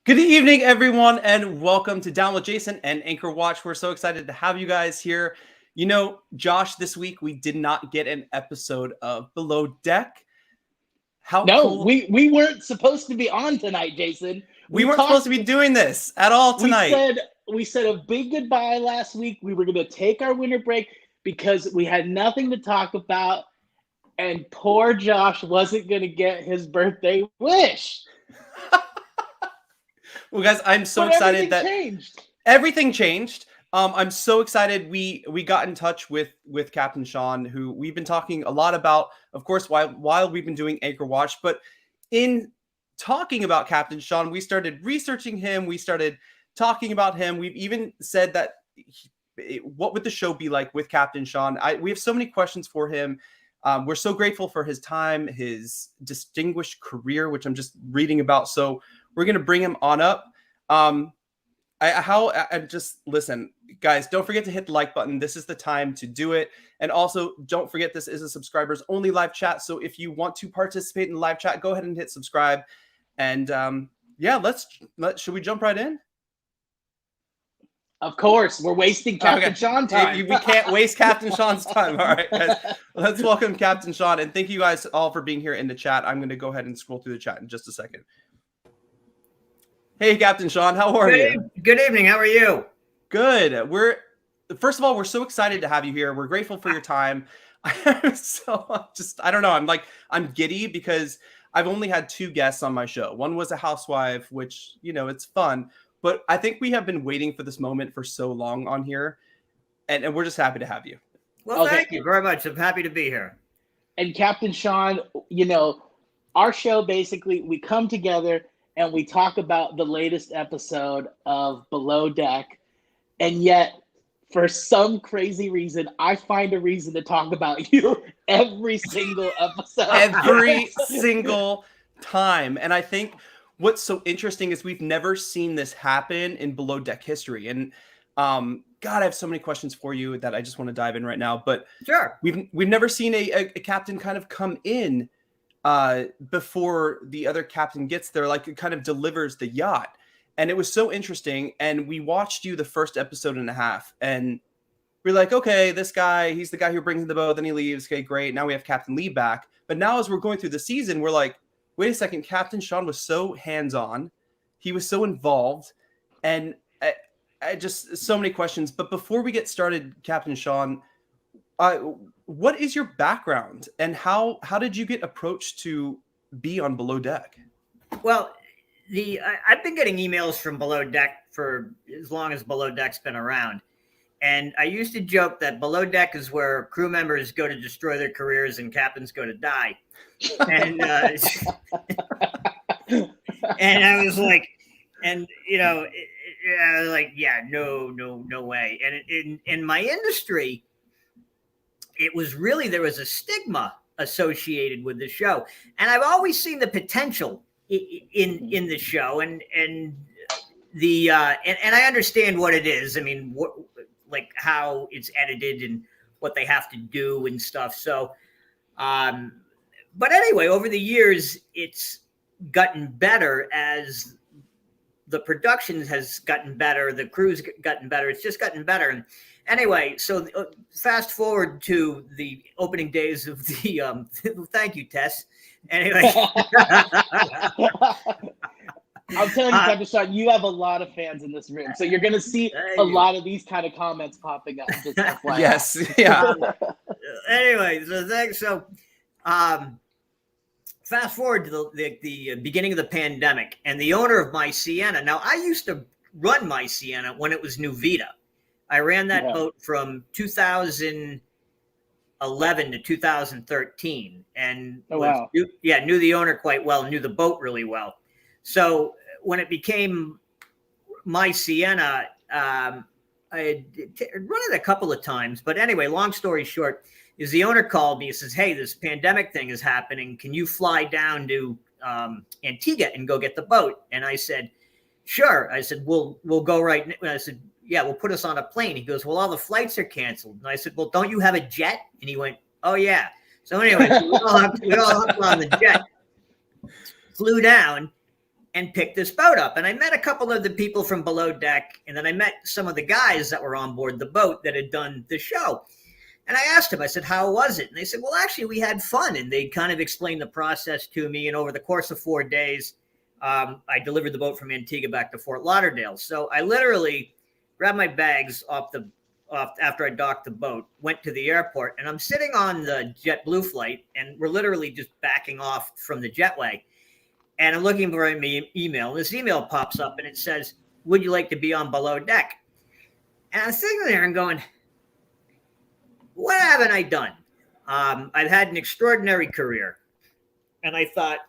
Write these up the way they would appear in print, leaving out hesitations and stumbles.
Good evening, everyone, and welcome to Down with Jason and Anchor Watch. We're so excited to have you guys here. You know, Josh, this week we did not get an episode of Below Deck. How cool. we weren't supposed to be on tonight, Jason. We weren't supposed to be doing this at all tonight. We said a big goodbye last week. We were going to take our winter break because we had nothing to talk about, and poor Josh wasn't going to get his birthday wish. Well, guys, I'm so excited that everything changed. I'm so excited. We got in touch with Captain Sean, who we've been talking a lot about, of course, while we've been doing Anchor Watch. But in talking about Captain Sean, we started researching him. We started talking about him. We've even said that what would the show be like with Captain Sean? We have so many questions for him. We're so grateful for his time, his distinguished career, which I'm just reading about. So we're going to bring him on up. Listen, guys, don't forget to hit the like button. This is the time to do it. And also, don't forget, this is a subscribers only live chat. So if you want to participate in the live chat, go ahead and hit subscribe. And should we jump right in? Of course, we're wasting Captain Sean time. We can't waste Captain Sean's time. All right, guys, let's welcome Captain Sean. And thank you guys all for being here in the chat. I'm going to go ahead and scroll through the chat in just a second. Hey, Captain Sean, how are you? Good evening. How are you? Good. First of all, we're so excited to have you here. We're grateful for your time. I don't know. I'm giddy because I've only had 2 guests on my show. One was a housewife, which, it's fun. But I think we have been waiting for this moment for so long on here. And we're just happy to have you. Well, thank you very much. I'm happy to be here. And Captain Sean, our show, basically, we come together and we talk about the latest episode of Below Deck. And yet, for some crazy reason, I find a reason to talk about you every single episode. Every single time. And I think what's so interesting is we've never seen this happen in Below Deck history. And God, I have so many questions for you that I just want to dive in right now. But sure, we've never seen a captain kind of come in before the other captain gets there, like it kind of delivers the yacht. And it was so interesting. And we watched you the first episode and a half, and we're like, okay, this guy, he's the guy who brings the boat, then he leaves. Okay, great. Now we have Captain Lee back. But now as we're going through the season, we're like, wait a second, Captain Sean was so hands-on. He was so involved. And I just, so many questions. But before we get started, Captain Sean, what is your background and how did you get approached to be on Below Deck? Well, I've been getting emails from Below Deck for as long as Below Deck's been around. And I used to joke that Below Deck is where crew members go to destroy their careers and captains go to die. And and I was like, yeah, no way. And in my industry, it was really, there was a stigma associated with the show. And I've always seen the potential in the show, and I understand what it is. I mean, like how it's edited and what they have to do and stuff. So, but anyway, over the years, it's gotten better as the production has gotten better. The crew's gotten better. It's just gotten better. And anyway, so fast forward to the opening days of the, thank you, Tess. Anyway. I'm telling you, Captain Sean, you have a lot of fans in this room. So you're going to see a lot of these kind of comments popping up. Just FYI. Yes. Yeah. Anyway, so fast forward to the beginning of the pandemic, and the owner of my Sienna. Now, I used to run my Sienna when it was New Vita. I ran that boat from 2011 to 2013, and knew the owner quite well, knew the boat really well. So when it became my Sienna, I had run it a couple of times. But anyway, long story short, is the owner called me and says, hey, this pandemic thing is happening. Can you fly down to Antigua and go get the boat? And I said, sure. I said, we'll go right now. I said, yeah, we'll put us on a plane. He goes, well, all the flights are canceled. And I said, well, don't you have a jet? And he went, oh, yeah. So anyway, we all hopped on the jet, flew down. and picked this boat up. And I met a couple of the people from below deck, and then I met some of the guys that were on board the boat that had done the show. And I asked them, I said, how was it? And they said, well, actually, we had fun. And they kind of explained the process to me. And over the course of 4 days, I delivered the boat from Antigua back to Fort Lauderdale. So I literally grabbed my bags off after I docked the boat, went to the airport, and I'm sitting on the JetBlue flight, and we're literally just backing off from the jetway. And I'm looking for my email. This email pops up, and it says, would you like to be on below deck? And I'm sitting there and going, what haven't I done? I've had an extraordinary career. And I thought,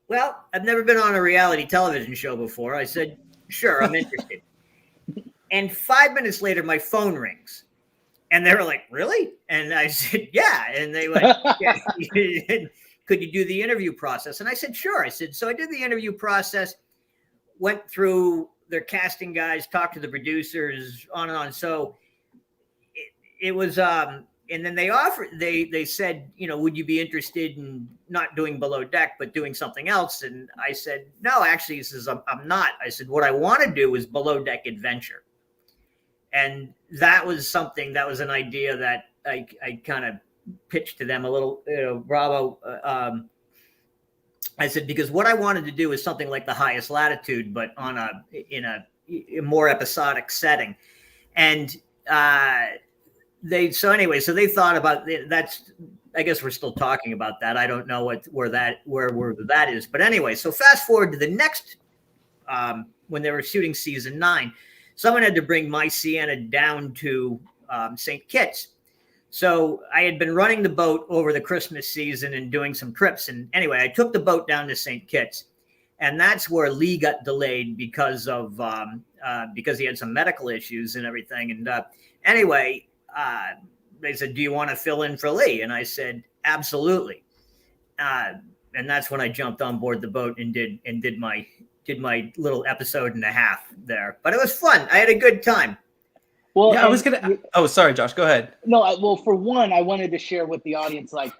well, I've never been on a reality television show before. I said, sure, I'm interested. And 5 minutes later, my phone rings. And they were like, really? And I said, yeah. And they went, yeah. Could you do the interview process? And I said, sure. I said, so I did the interview process, went through their casting guys, talked to the producers, on and on. So it was, and then they said, would you be interested in not doing below deck, but doing something else? And I said, no, actually, he says, I'm not. I said, what I want to do is below deck adventure. And that was an idea that I kind of pitched to them a little, Bravo. I said, because what I wanted to do is something like the Highest Latitude, but in a more episodic setting. And they thought about that's, I guess we're still talking about that. I don't know where that is. But anyway, so fast forward to the next, when they were shooting season 9, someone had to bring my Sienna down to St. Kitts. So I had been running the boat over the Christmas season and doing some trips. And anyway, I took the boat down to St. Kitts, and that's where Lee got delayed because he had some medical issues and everything. And anyway, they said, do you want to fill in for Lee? And I said, absolutely. And that's when I jumped on board the boat and did my little episode and a half there. But it was fun. I had a good time. Well, yeah, I was gonna. Oh, sorry, Josh. Go ahead. No, well, for one, I wanted to share with the audience, like,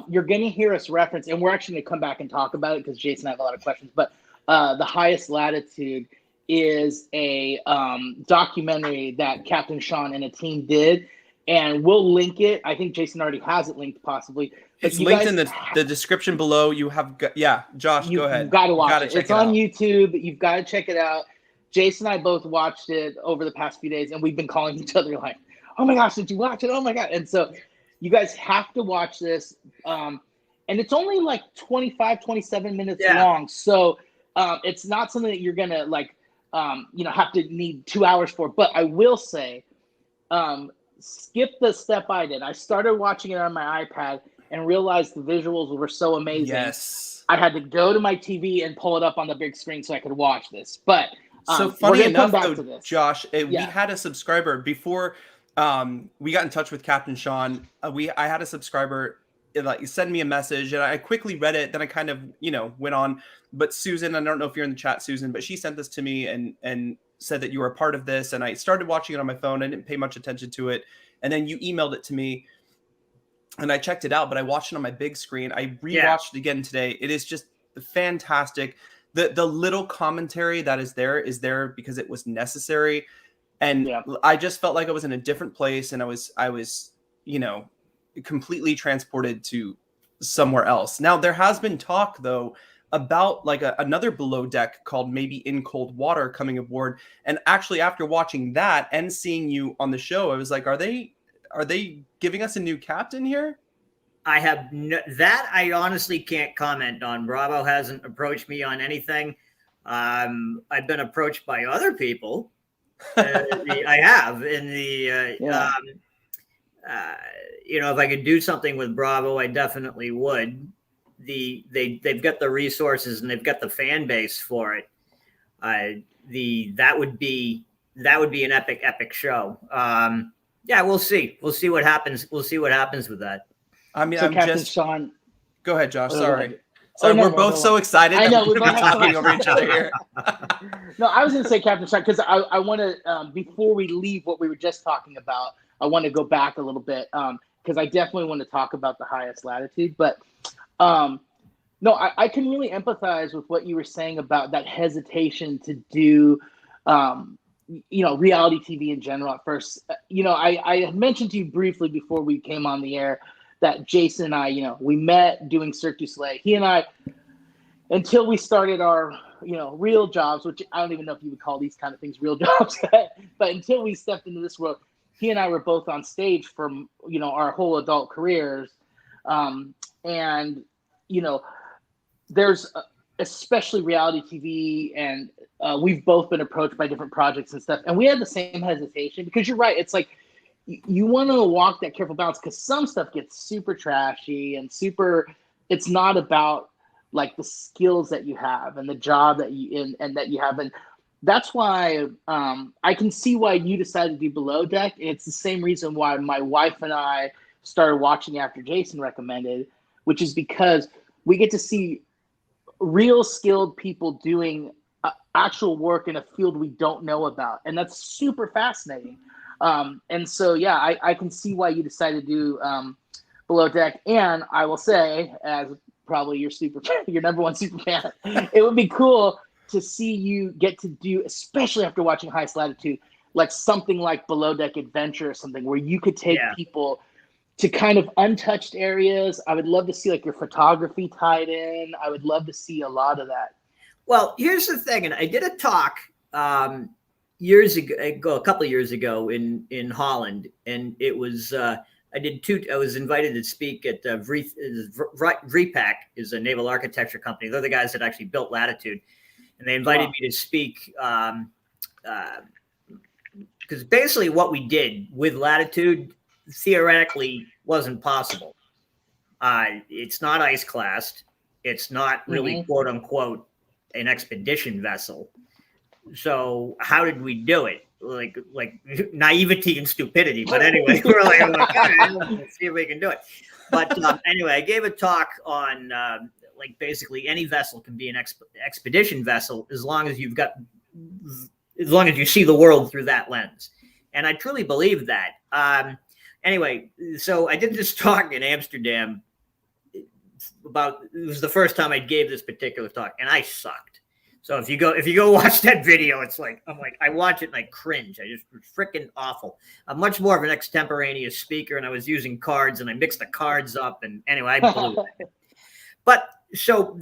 you're going to hear us reference, and we're actually going to come back and talk about it because Jason and I have a lot of questions. But the Highest Latitude is a documentary that Captain Sean and a team did, and we'll link it. I think Jason already has it linked, possibly. It's linked in the description below. You have, Josh, go ahead. You've got to watch it. It's on YouTube. You've got to check it out. Jason and I both watched it over the past few days, and we've been calling each other like, oh my gosh, did you watch it? Oh my God. And so you guys have to watch this. And it's only like 25, 27 minutes long. So it's not something that you're going to have to need 2 hours for. But I will say, skip the step I did. I started watching it on my iPad and realized the visuals were so amazing. Yes. I had to go to my TV and pull it up on the big screen so I could watch this. But so funny enough, though, Josh, we had a subscriber before we got in touch with Captain Sean. I had a subscriber send me a message, and I quickly read it. Then I kind of went on. But Susan, I don't know if you're in the chat, Susan, but she sent this to me and said that you were a part of this. And I started watching it on my phone. I didn't pay much attention to it, and then you emailed it to me, and I checked it out. But I watched it on my big screen. I rewatched it again today. It is just fantastic. The little commentary that is there because it was necessary. And I just felt like I was in a different place, and I was completely transported to somewhere else. Now, there has been talk, though, about another below deck called maybe In Cold Water coming aboard. And actually, after watching that and seeing you on the show, I was like, are they giving us a new captain here? I have that I honestly can't comment on. Bravo hasn't approached me on anything. I've been approached by other people. I have in the if I could do something with Bravo, I definitely would. They've got the resources and they've got the fan base for it. That would be an epic show. We'll see. We'll see what happens. We'll see what happens with that. I mean, so Captain Sean. Go ahead, Josh. Sorry. We're both so excited. I know we're talking over each other here. No, I was going to say Captain Sean because I want to before we leave what we were just talking about, I want to go back a little bit because I definitely want to talk about the Highest Latitude. But No, I can really empathize with what you were saying about that hesitation to do, reality TV in general at first. I had mentioned to you briefly before we came on the air that Jason and I, we met doing Cirque du Soleil. He and I, until we started our, real jobs, which I don't even know if you would call these kind of things real jobs, but until we stepped into this world, he and I were both on stage from, our whole adult careers. There's especially reality TV, and we've both been approached by different projects and stuff, and we had the same hesitation, because you're right. It's like you want to walk that careful balance, because some stuff gets super trashy and it's not about like the skills that you have and the job that you have. And that's why I can see why you decided to do Below Deck. It's the same reason why my wife and I started watching after Jason recommended, which is because we get to see real skilled people doing actual work in a field we don't know about. And that's super fascinating. And so, yeah, I can see why you decided to do Below Deck. And I will say, as probably your number one super fan, it would be cool to see you get to do, especially after watching Highest Latitude, like something like Below Deck Adventure or something, where you could take people to kind of untouched areas. I would love to see like your photography tied in. I would love to see a lot of that. Well, here's the thing. And I did a talk a couple of years ago in Holland. And it was, I was invited to speak at VRIPAC is a naval architecture company. They're the guys that actually built Latitude. And they invited me to speak because basically what we did with Latitude theoretically wasn't possible. It's not ice classed. It's not really quote unquote an expedition vessel. So how did we do it? Like naivety and stupidity. But anyway, we're like let's see if we can do it. But anyway, I gave a talk on like basically any vessel can be an expedition vessel as long as you see the world through that lens. And I truly believe that. Anyway, so I did this talk in Amsterdam it was the first time I gave this particular talk, and I sucked. So if you go watch that video, I watch it and I cringe. I just freaking awful. I'm much more of an extemporaneous speaker, and I was using cards and I mixed the cards up, and anyway, I blew it. But so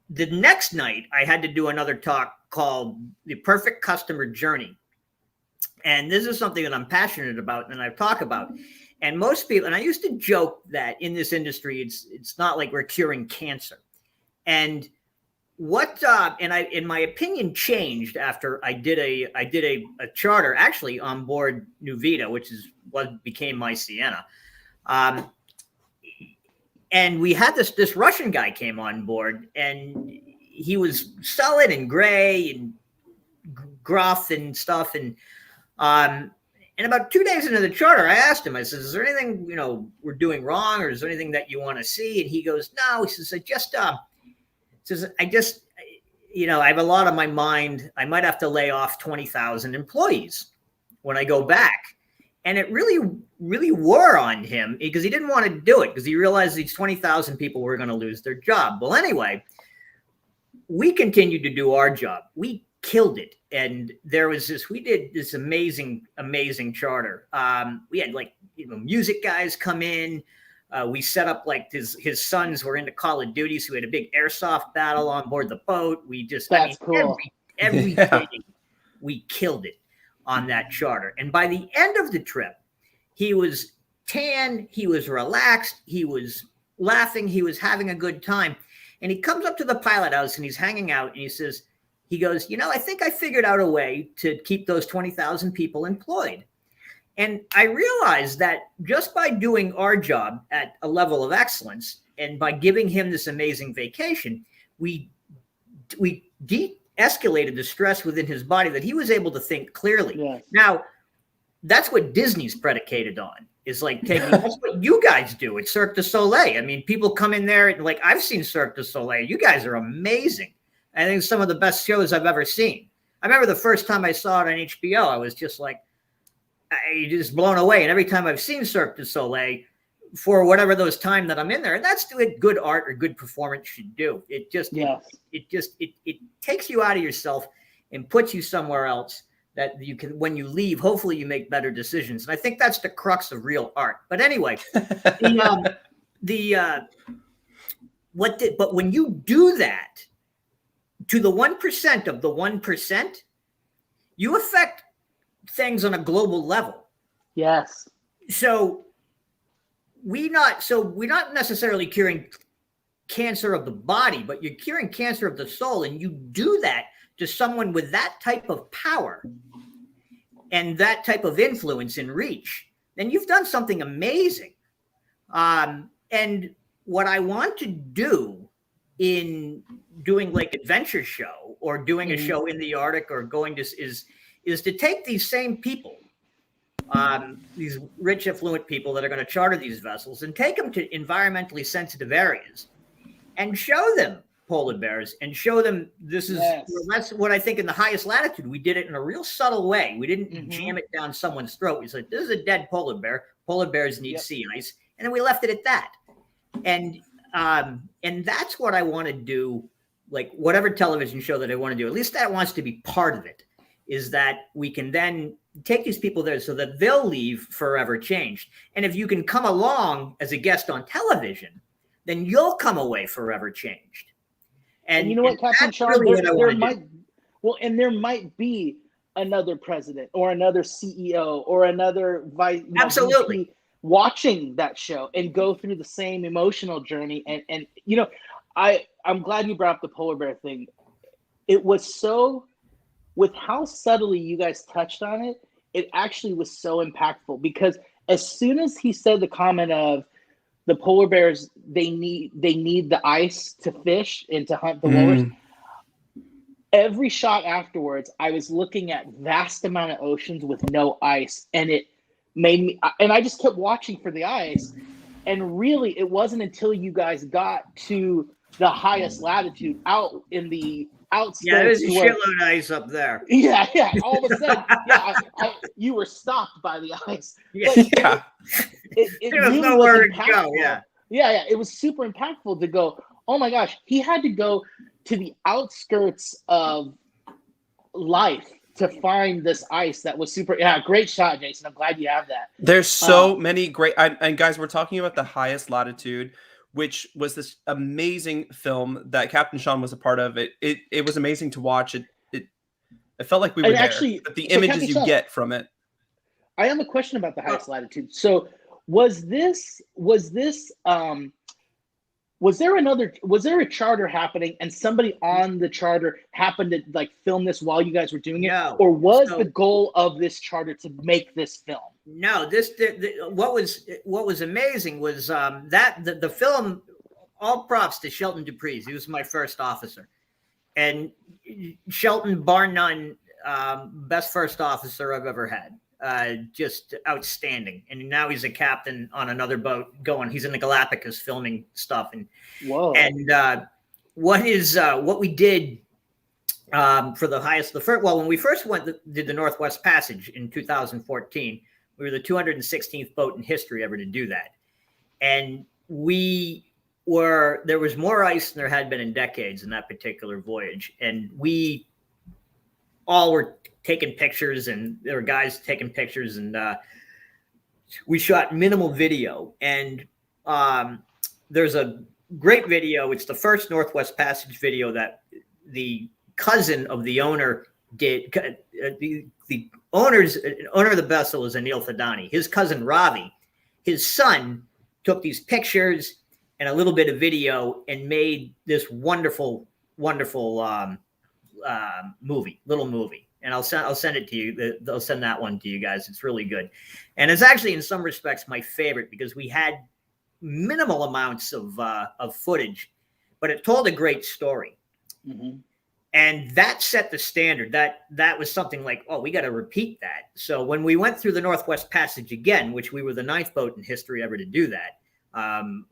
the next night I had to do another talk called The Perfect Customer Journey. And this is something that I'm passionate about and I talk about. And most people, and I used to joke that in this industry, it's not like we're curing cancer. And my opinion changed after I did a charter actually on board New Vita, which is what became my Sienna. And we had this Russian guy came on board, and he was solid and gray and gruff and stuff. And about 2 days into the charter, I asked him, I said, is there anything, we're doing wrong, or is there anything that you want to see? And he goes, no, he says, I have a lot on my mind. I might have to lay off 20,000 employees when I go back. And it really, really wore on him because he didn't want to do it because he realized these 20,000 people were going to lose their job. Well, anyway, we continued to do our job. We killed it. And we did this amazing, amazing charter. We had music guys come in. We set up his sons were into Call of Duty. So we had a big airsoft battle on board the boat. Cool. Every day we killed it on that charter. And by the end of the trip, he was tan, he was relaxed, he was laughing, he was having a good time. And he comes up to the pilot house and he's hanging out and he goes, I think I figured out a way to keep those 20,000 people employed. And I realized that just by doing our job at a level of excellence and by giving him this amazing vacation, we de-escalated the stress within his body that he was able to think clearly. Yes. Now, that's what Disney's predicated on. Is that's what you guys do at Cirque du Soleil. I mean, people come in there and I've seen Cirque du Soleil. You guys are amazing. I think it's some of the best shows I've ever seen. I remember the first time I saw it on HBO, I was just blown away. And every time I've seen Cirque du Soleil, for whatever those time that I'm in there. And that's what good art or good performance should do. It just, it takes you out of yourself and puts you somewhere else that you can, when you leave, hopefully you make better decisions. And I think that's the crux of real art. But anyway, but when you do that to the 1% of the 1%, you affect things on a global level. Yes. So we're not necessarily curing cancer of the body, but you're curing cancer of the soul. And you do that to someone with that type of power and that type of influence and reach, then you've done something amazing. And what I want to do in doing like adventure show or doing a show in the Arctic or going to is to take these same people, these rich, affluent people that are going to charter these vessels, and take them to environmentally sensitive areas and show them polar bears and show them this is that's what I think in the Highest Latitude. We did it in a real subtle way. We didn't jam it down someone's throat. We said, this is a dead polar bear. Polar bears need sea ice. And then we left it at that. And that's what I want to do. Like whatever television show that I want to do, at least that wants to be part of it, is that we can then take these people there so that they'll leave forever changed. And if you can come along as a guest on television, then you'll come away forever changed. And you know what, Captain Sean, really there might be another president or another CEO or another vice VP watching that show and go through the same emotional journey. And you know, I'm glad you brought up the polar bear thing. It was so, with how subtly you guys touched on it, it actually was so impactful, because as soon as he said the comment of the polar bears, they need the ice to fish and to hunt the walrus. Every shot afterwards, I was looking at vast amount of oceans with no ice, and it made me, and I just kept watching for the ice. And really, it wasn't until you guys got to the highest latitude out in the outskirts. Yeah, there's a shitload of ice up there. Yeah. All of a sudden, you were stopped by the ice. Yeah. It there was really nowhere was to go. Yeah. It was super impactful to go, oh my gosh, he had to go to the outskirts of life to find this ice that was super. Yeah, great shot, Jason. I'm glad you have that. There's so many great, and guys, we're talking about the Highest Latitude, which was this amazing film that Captain Sean was a part of. It was amazing to watch. It felt like we were there. But the images you get from it. I have a question about the Highest Latitude. So was there a charter happening and somebody on the charter happened to like film this while you guys were doing it? No. Or was the goal of this charter to make this film? No, what was amazing was that the film, all props to Shelton Dupreez. He was my first officer. And Shelton, bar none, best first officer I've ever had. Just outstanding. And now he's a captain on another boat going. He's in the Galapagos filming stuff. And whoa. And what we did for the highest, when we first did the Northwest Passage in 2014, we were the 216th boat in history ever to do that. And there was more ice than there had been in decades in that particular voyage. And we all were taking pictures, and there were guys taking pictures, and we shot minimal video. And there's a great video. It's the first Northwest Passage video that the cousin of the owner did. The owner of the vessel is Anil Thadani. His cousin Ravi, his son, took these pictures and a little bit of video and made this wonderful little movie. And I'll send it to you. They'll send that one to you guys. It's really good. And it's actually in some respects my favorite, because we had minimal amounts of footage, but it told a great story. Mm-hmm. And that set the standard. That was something like, oh, we got to repeat that. So when we went through the Northwest Passage again, which we were the 9th boat in history ever to do that,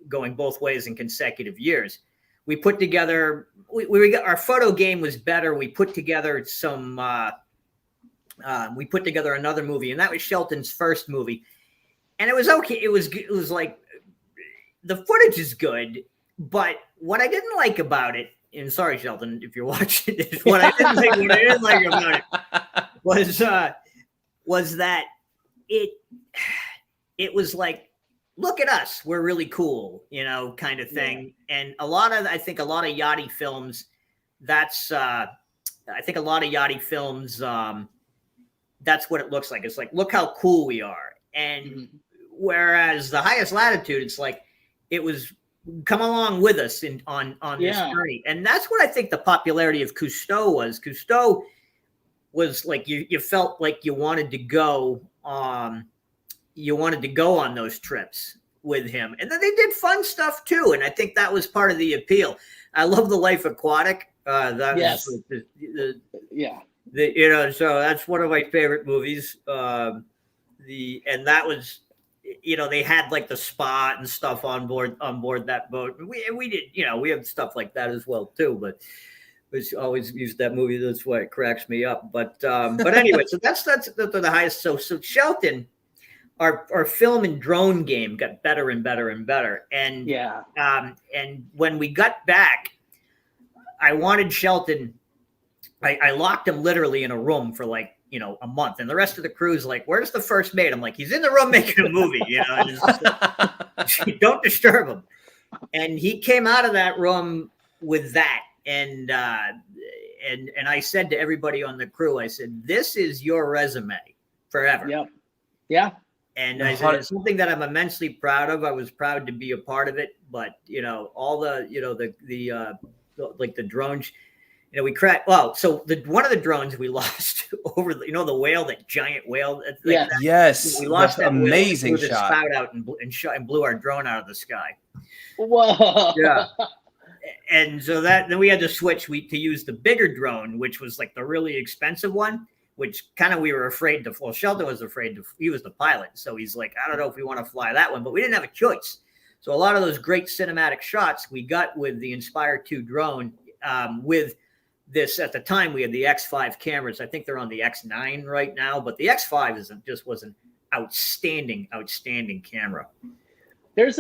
going both ways in consecutive years, we put together, our photo game was better. We put together another movie, and that was Shelton's first movie. And it was okay. It was like the footage is good, but what I didn't like about it, and sorry, Sheldon, if you're watching this, what I didn't like about it was that it was like, look at us, we're really cool, kind of thing. Yeah. And I think a lot of yachty films, that's what it looks like. It's like, look how cool we are. And whereas the Highest Latitude, it's like, it was, come along with us on this journey. And that's what I think the popularity of Cousteau was. Cousteau was like, you felt like you wanted to go on those trips with him. And then they did fun stuff too. And I think that was part of the appeal. I love The Life Aquatic. So that's one of my favorite movies. And that was, they had like the spa and stuff on board that boat. We did, we have stuff like that as well too, but we always use that movie. That's why it cracks me up. But anyway, so that's the highest. So Shelton, our film and drone game got better and better and better. And and when we got back, I wanted Shelton. I locked him literally in a room for like, a month, and the rest of the crew's like, where's the first mate? I'm like, he's in the room making a movie, and it's just like, don't disturb him. And he came out of that room with that. And I said to everybody on the crew, I said, this is your resume forever. Yep. Yeah. And I said, it's something that I'm immensely proud of. I was proud to be a part of it, but all the, like the drones, we cracked. Well, so one of the drones we lost over, the whale, that giant whale. Yes. We lost that amazing whale, shot. Spout out and blew our drone out of the sky. Whoa. Yeah. And so then we had to switch to use the bigger drone, which was like the really expensive one, which kind of we were afraid to. Well, Sheldon was afraid to. He was the pilot, so he's like, I don't know if we want to fly that one, but we didn't have a choice. So a lot of those great cinematic shots we got with the Inspire 2 drone, with this, at the time we had the X5 cameras. I think they're on the X9 right now, but the X5 was an outstanding camera. There's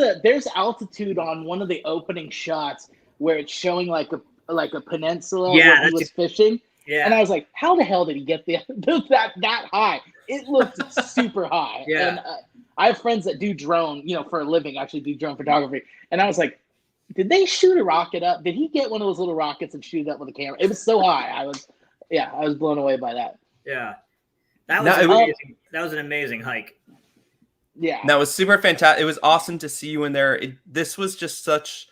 altitude on one of the opening shots where it's showing like a peninsula where he was fishing. Yeah. And I was like, how the hell did he get that high? It looked super high. Yeah. And I have friends that do drone, for a living, actually do drone photography. And I was like, did they shoot a rocket up? Did he get one of those little rockets and shoot it up with a camera? It was so high. I was blown away by that. Yeah. That was amazing. That was an amazing hike. Yeah. That was super fantastic. It was awesome to see you in there. This was just such,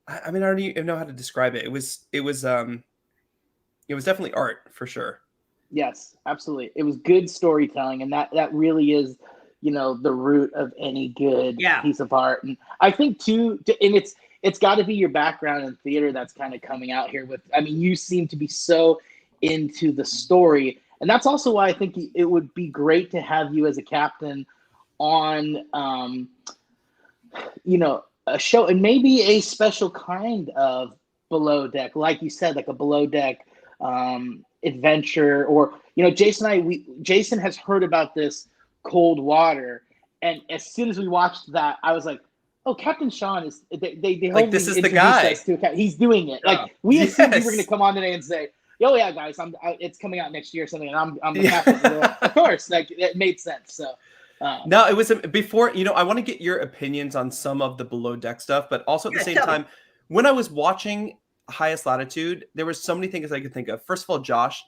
I mean, I don't even know how to describe it. It was definitely art for sure. Yes, absolutely. It was good storytelling, and that really is, the root of any good piece of art. And I think too, and it's got to be your background in theater that's kind of coming out here with. I mean, you seem to be so into the story, and that's also why I think it would be great to have you as a captain on, a show, and maybe a special kind of below deck, like you said, like a below deck adventure, or Jason has heard about this cold water, and as soon as we watched that, I was like, oh, Captain Sean is they like, this is the guy. He's doing it. Like, we assumed you were going to come on today and say, oh yeah, guys, it's coming out next year or something, and I'm the captain. Of course, like, it made sense. So no, it was before. I want to get your opinions on some of the below deck stuff, but also at the same time, when I was watching Highest Latitude, there were so many things I could think of. First of all, Josh,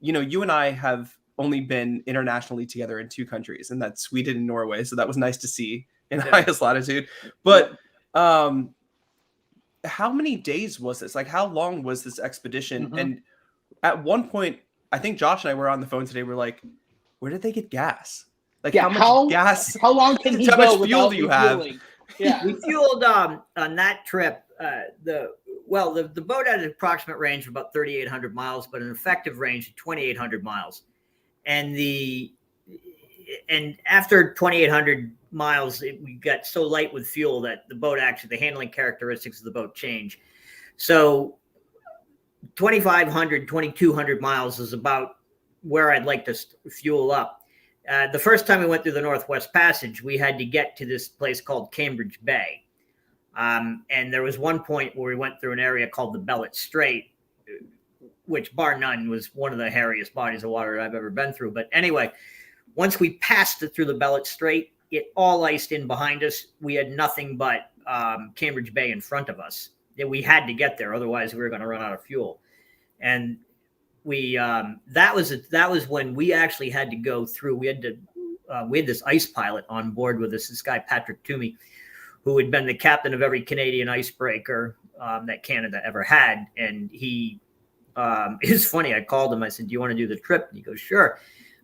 you and I have only been internationally together in 2 countries, and that's Sweden and Norway. So that was nice to see in Highest Latitude. But how many days was this? Like, how long was this expedition? Mm-hmm. And at one point, I think Josh and I were on the phone today. We're like, where did they get gas? Like, how much gas? How long can he how go much fuel do you have? Yeah, we fueled on that trip. The boat had an approximate range of about 3,800 miles, but an effective range of 2,800 miles. And after 2,800 miles, we got so light with fuel that the handling characteristics of the boat change. So 2,500, 2,200 miles is about where I'd like to fuel up. The first time we went through the Northwest Passage, we had to get to this place called Cambridge Bay. And there was one point where we went through an area called the Bellet Strait, which bar none was one of the hairiest bodies of water I've ever been through. But anyway, once we passed it through the Bellet Strait, it all iced in behind us. We had nothing but Cambridge Bay in front of us. We had to get there, otherwise we were going to run out of fuel. And that was when we actually had to go through. We had this ice pilot on board with us, this guy Patrick Toomey, who had been the captain of every Canadian icebreaker that Canada ever had. And he, it's funny, I called him, I said, do you want to do the trip? And he goes, sure.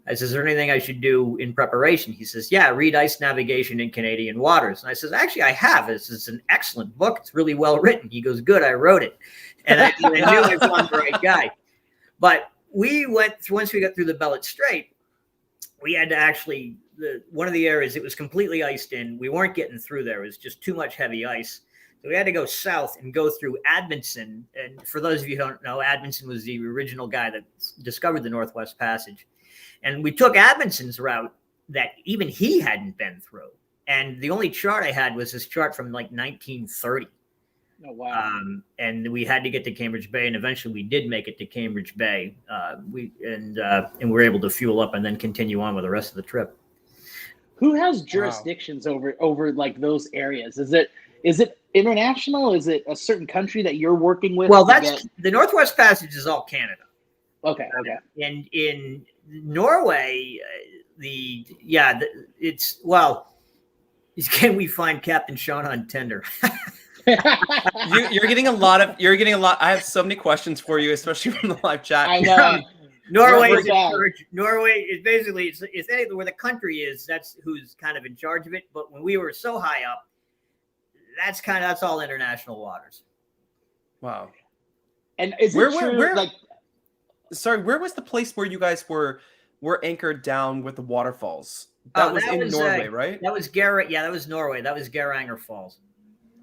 I said, is there anything I should do in preparation? He says, yeah, read Ice Navigation in Canadian Waters. And I says, actually, I have. It's an excellent book. It's really well written. He goes, good, I wrote it. And I knew I found the right guy. But we went through, once we got through the Bellet Strait, we had to actually, one of the areas, it was completely iced in. We weren't getting through there. It was just too much heavy ice. So we had to go south and go through Admonton. And for those of you who don't know, Admonton was the original guy that discovered the Northwest Passage. And we took Admonton's route that even he hadn't been through. And the only chart I had was this chart from like 1930. Oh, wow. And we had to get to Cambridge Bay, and eventually we did make it to Cambridge Bay. We were able to fuel up and then continue on with the rest of the trip. Who has jurisdictions over like those areas? Is it international? Is it a certain country that you're working with? Well, the Northwest Passage is all Canada. Okay. And in Norway, can we find Captain Sean on Tinder? You're getting a lot. I have so many questions for you, especially from the live chat. I know. Norway is basically it's anything where the country is. That's who's kind of in charge of it. But when we were so high up, that's all international waters. Wow. And is it true? Sorry, where was the place where you guys were anchored down with the waterfalls? That was in Norway, right? That was Garrett. Yeah, that was Norway. That was Geiranger Falls.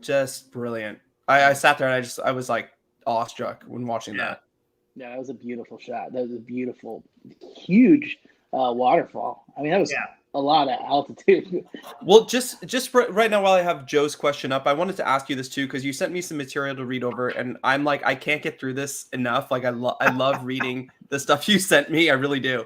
Just brilliant. I sat there and I was like awestruck when watching that. Yeah, that was a beautiful shot. That was a beautiful, huge waterfall. I mean, that was a lot of altitude. Well, just right now, while I have Joe's question up, I wanted to ask you this too, because you sent me some material to read over, and I'm like, I can't get through this enough. Like, I love reading the stuff you sent me. I really do.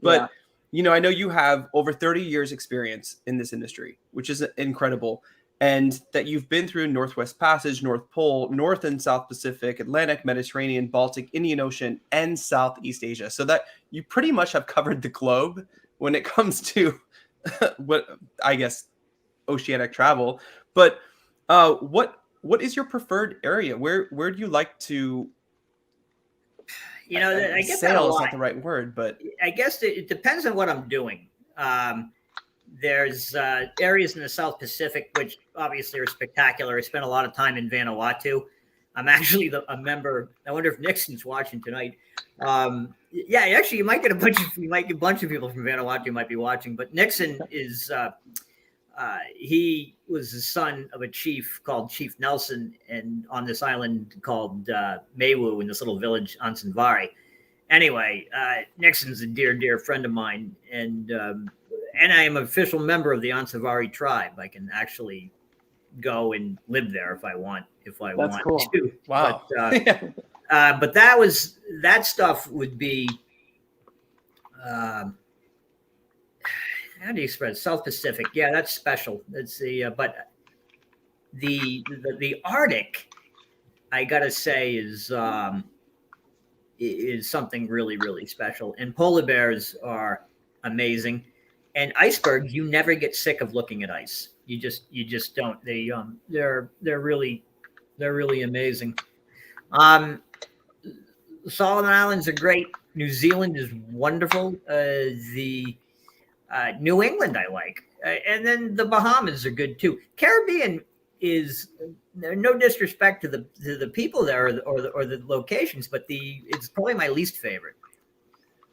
But I know you have over 30 years experience in this industry, which is incredible. And that you've been through Northwest Passage, North Pole, North and South Pacific, Atlantic, Mediterranean, Baltic, Indian Ocean, and Southeast Asia. So that you pretty much have covered the globe when it comes to what I guess oceanic travel. But what is your preferred area? Where do you like to? I guess sail is not the right word, but I guess it depends on what I'm doing. There's areas in the South Pacific, which obviously are spectacular. I spent a lot of time in Vanuatu. I'm actually a member. I wonder if Nixon's watching tonight. Actually, you might get a bunch of people from Vanuatu might be watching. But Nixon is he was the son of a chief called Chief Nelson, and on this island called Meagher in this little village Ansanvari. Anyway, Nixon's a dear friend of mine, and I am an official member of the Ansanvari tribe. I can actually go and live there if I want. That's cool. To. Wow. But that stuff would be how do you express South Pacific? Yeah, that's special. That's but the Arctic, I gotta say, is something really special. And polar bears are amazing. And icebergs, you never get sick of looking at ice. You just don't. They're really amazing. Solomon Islands are great. New Zealand is wonderful. The New England I like, and then the Bahamas are good too. Caribbean is no disrespect to the people there or the locations, but it's probably my least favorite.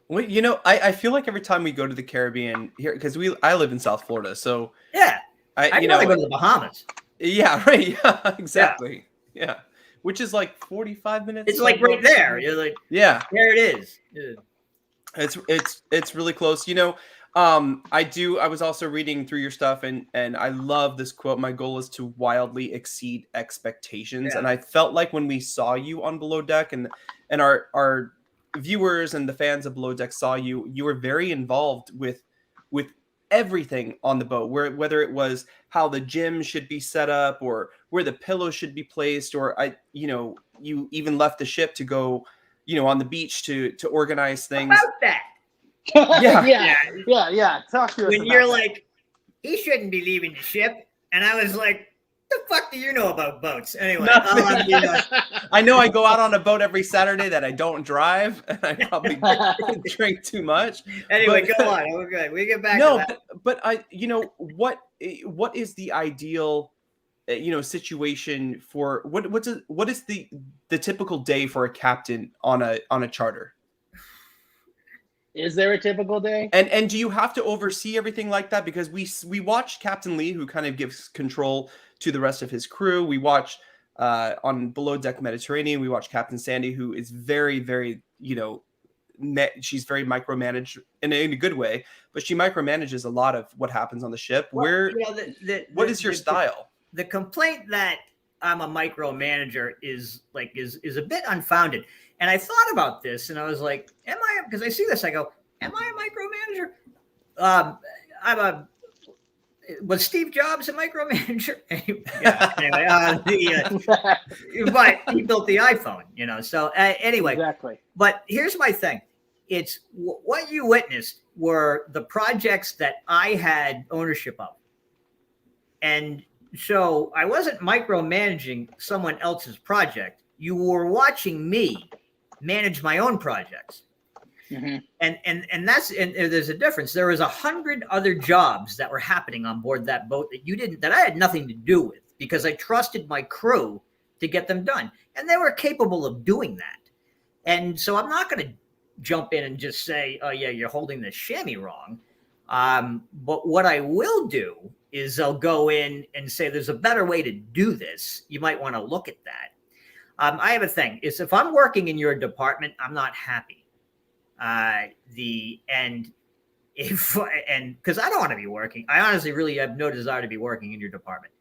Well, I feel like every time we go to the Caribbean here, because I live in South Florida, so yeah, I'd rather go to the Bahamas. Yeah, right. Yeah, exactly. Yeah. Which is like 45 minutes. It's like right there. You're like, yeah, there it is. Yeah. It's really close. I was also reading through your stuff, and I love this quote. My goal is to wildly exceed expectations. Yeah. And I felt like when we saw you on Below Deck, and our viewers and the fans of Below Deck saw you, you were very involved with everything on the boat, whether it was how the gym should be set up, or where the pillows should be placed, or you even left the ship to go, on the beach to organize things. About that. Yeah. Talk to us. When you're like, he shouldn't be leaving the ship, and I was like, the fuck do you know about boats? Anyway, I know I go out on a boat every Saturday that I don't drive, and I probably drink too much. Anyway, go on. Okay, we get back. No, to that. but what is the ideal situation for what is the typical day for a captain on a charter? Is there a typical day? And do you have to oversee everything like that? Because we watch Captain Lee, who kind of gives control to the rest of his crew. We watch on Below Deck Mediterranean, we watch Captain Sandy, who is very, very, she's very micromanaged in a good way, but she micromanages a lot of what happens on the ship. Well, what is your style? The complaint that I'm a micromanager is a bit unfounded. And I thought about this, and I was like, "Am I?" Because I see this, I go, "Am I a micromanager?" Was Steve Jobs a micromanager? But he built the iPhone, So anyway, exactly. But here's my thing: it's what you witnessed were the projects that I had ownership of, and so I wasn't micromanaging someone else's project. You were watching me manage my own projects. Mm-hmm. And there's a difference. There was 100 other jobs that were happening on board that boat that I had nothing to do with, because I trusted my crew to get them done, and they were capable of doing that. And so I'm not going to jump in and just say, "Oh yeah, you're holding the chamois wrong." But what I will do is I'll go in and say, "There's a better way to do this. You might want to look at that." I have a thing is if I'm working in your department, I'm not happy. Because I don't want to be working. I honestly really have no desire to be working in your department.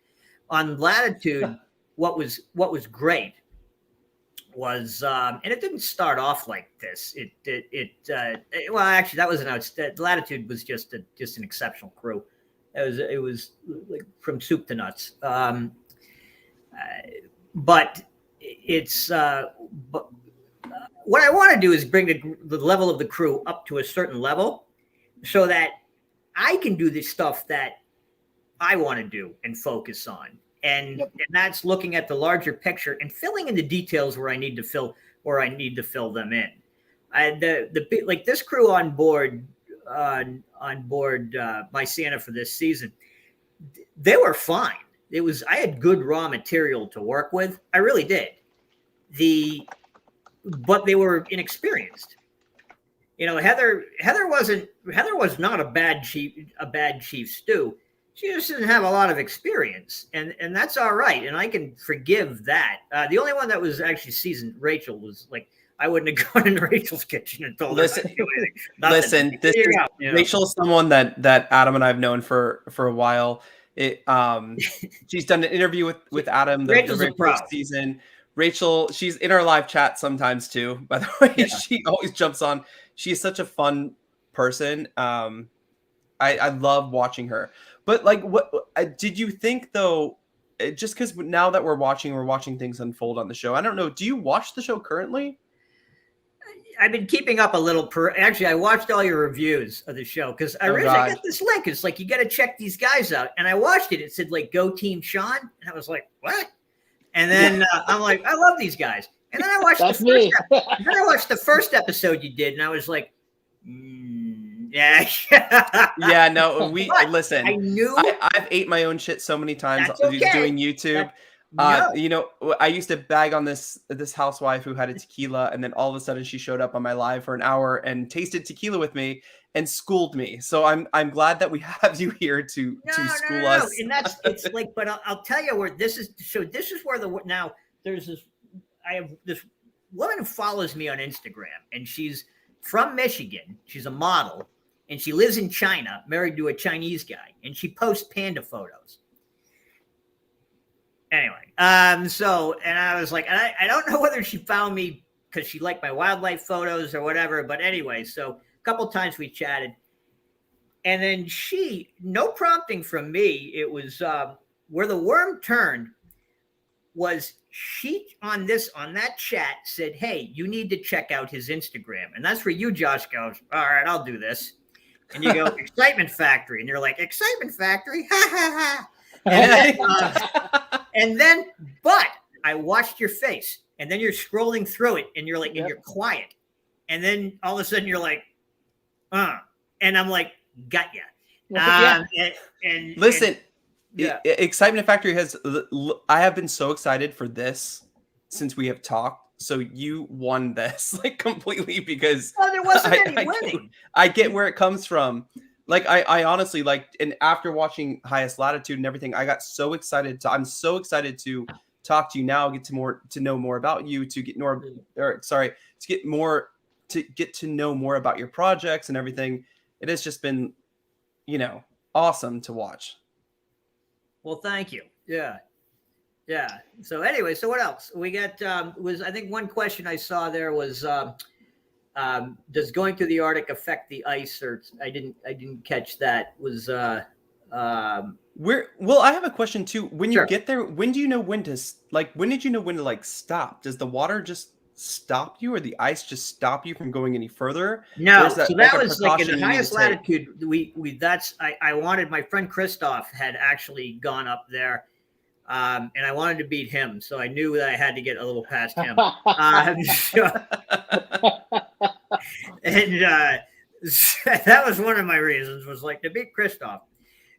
On Latitude, what was great was, and it didn't start off like this. Well, actually, that was Latitude was just an exceptional crew. It was like from soup to nuts. But it's what I want to do is bring the level of the crew up to a certain level so that I can do the stuff that I want to do and focus on. And that's looking at the larger picture and filling in the details where I need to fill them in. Like this crew on board my Sienna for this season, they were fine. I had good raw material to work with. I really did. But they were inexperienced. Heather was not a bad chief stew. She just didn't have a lot of experience, and that's all right. And I can forgive that. The only one that was actually seasoned, Rachel, was like, I wouldn't have gone into Rachel's kitchen and told her to do anything. Rachel's someone that Adam and I have known for a while. She's done an interview with Adam the very first season. Rachel, she's in our live chat sometimes too, by the way. Yeah. She always jumps on. She's such a fun person. I love watching her. But like, what did you think though? Just because now that we're watching things unfold on the show. I don't know. Do you watch the show currently? I've been keeping up a little. Actually, I watched all your reviews of the show because I got this link. It's like, you got to check these guys out. And I watched it. It said like, "Go Team Sean," and I was like, "What?" And then I'm like, "I love these guys." And then I watched the first episode you did, and I was like, "Yeah, yeah." No, listen. I knew I've ate my own shit so many times doing YouTube. No. I used to bag on this housewife who had a tequila, and then all of a sudden she showed up on my live for an hour and tasted tequila with me and schooled me. So I'm glad that we have you here to school us. And it's like, but I'll tell you where this is. So this is where there's this. I have this woman who follows me on Instagram, and she's from Michigan. She's a model, and she lives in China, married to a Chinese guy, and she posts panda photos. Anyway, so, and I was like, I don't know whether she found me because she liked my wildlife photos or whatever, but anyway, so a couple times we chatted, and then no prompting from me, it was where the worm turned was she on that chat said, hey, you need to check out his Instagram. And that's where you, Josh, goes, all right, I'll do this. And you go, Excitement Factory. And you're like, Excitement Factory? Ha, ha, ha. And then, but I watched your face. And then you're scrolling through it. And you're like, and you're quiet. And then all of a sudden you're like, And I'm like, got ya. And listen. Yeah. Excitement Factory I have been so excited for this since we have talked. So you won this like completely because there wasn't any winning. I get where it comes from. Like I honestly like, and after watching Highest Latitude and everything, I got so excited. I'm so excited to talk to you now, get to know more about you, to get to know more about your projects and everything. It has just been, awesome to watch. Well, thank you. Yeah. So anyway, so what else? We got I think one question I saw there was does going through the Arctic affect the ice? Or I didn't catch that. Was I have a question too. When you get there, when do you know when to when did you know when to stop? Does the water just stop you, or the ice just stop you from going any further? No, so that was like in the Highest Latitude. I wanted, my friend Christoph had actually gone up there, and I wanted to beat him, so I knew that I had to get a little past him. That was one of my reasons, was like to beat Christoph.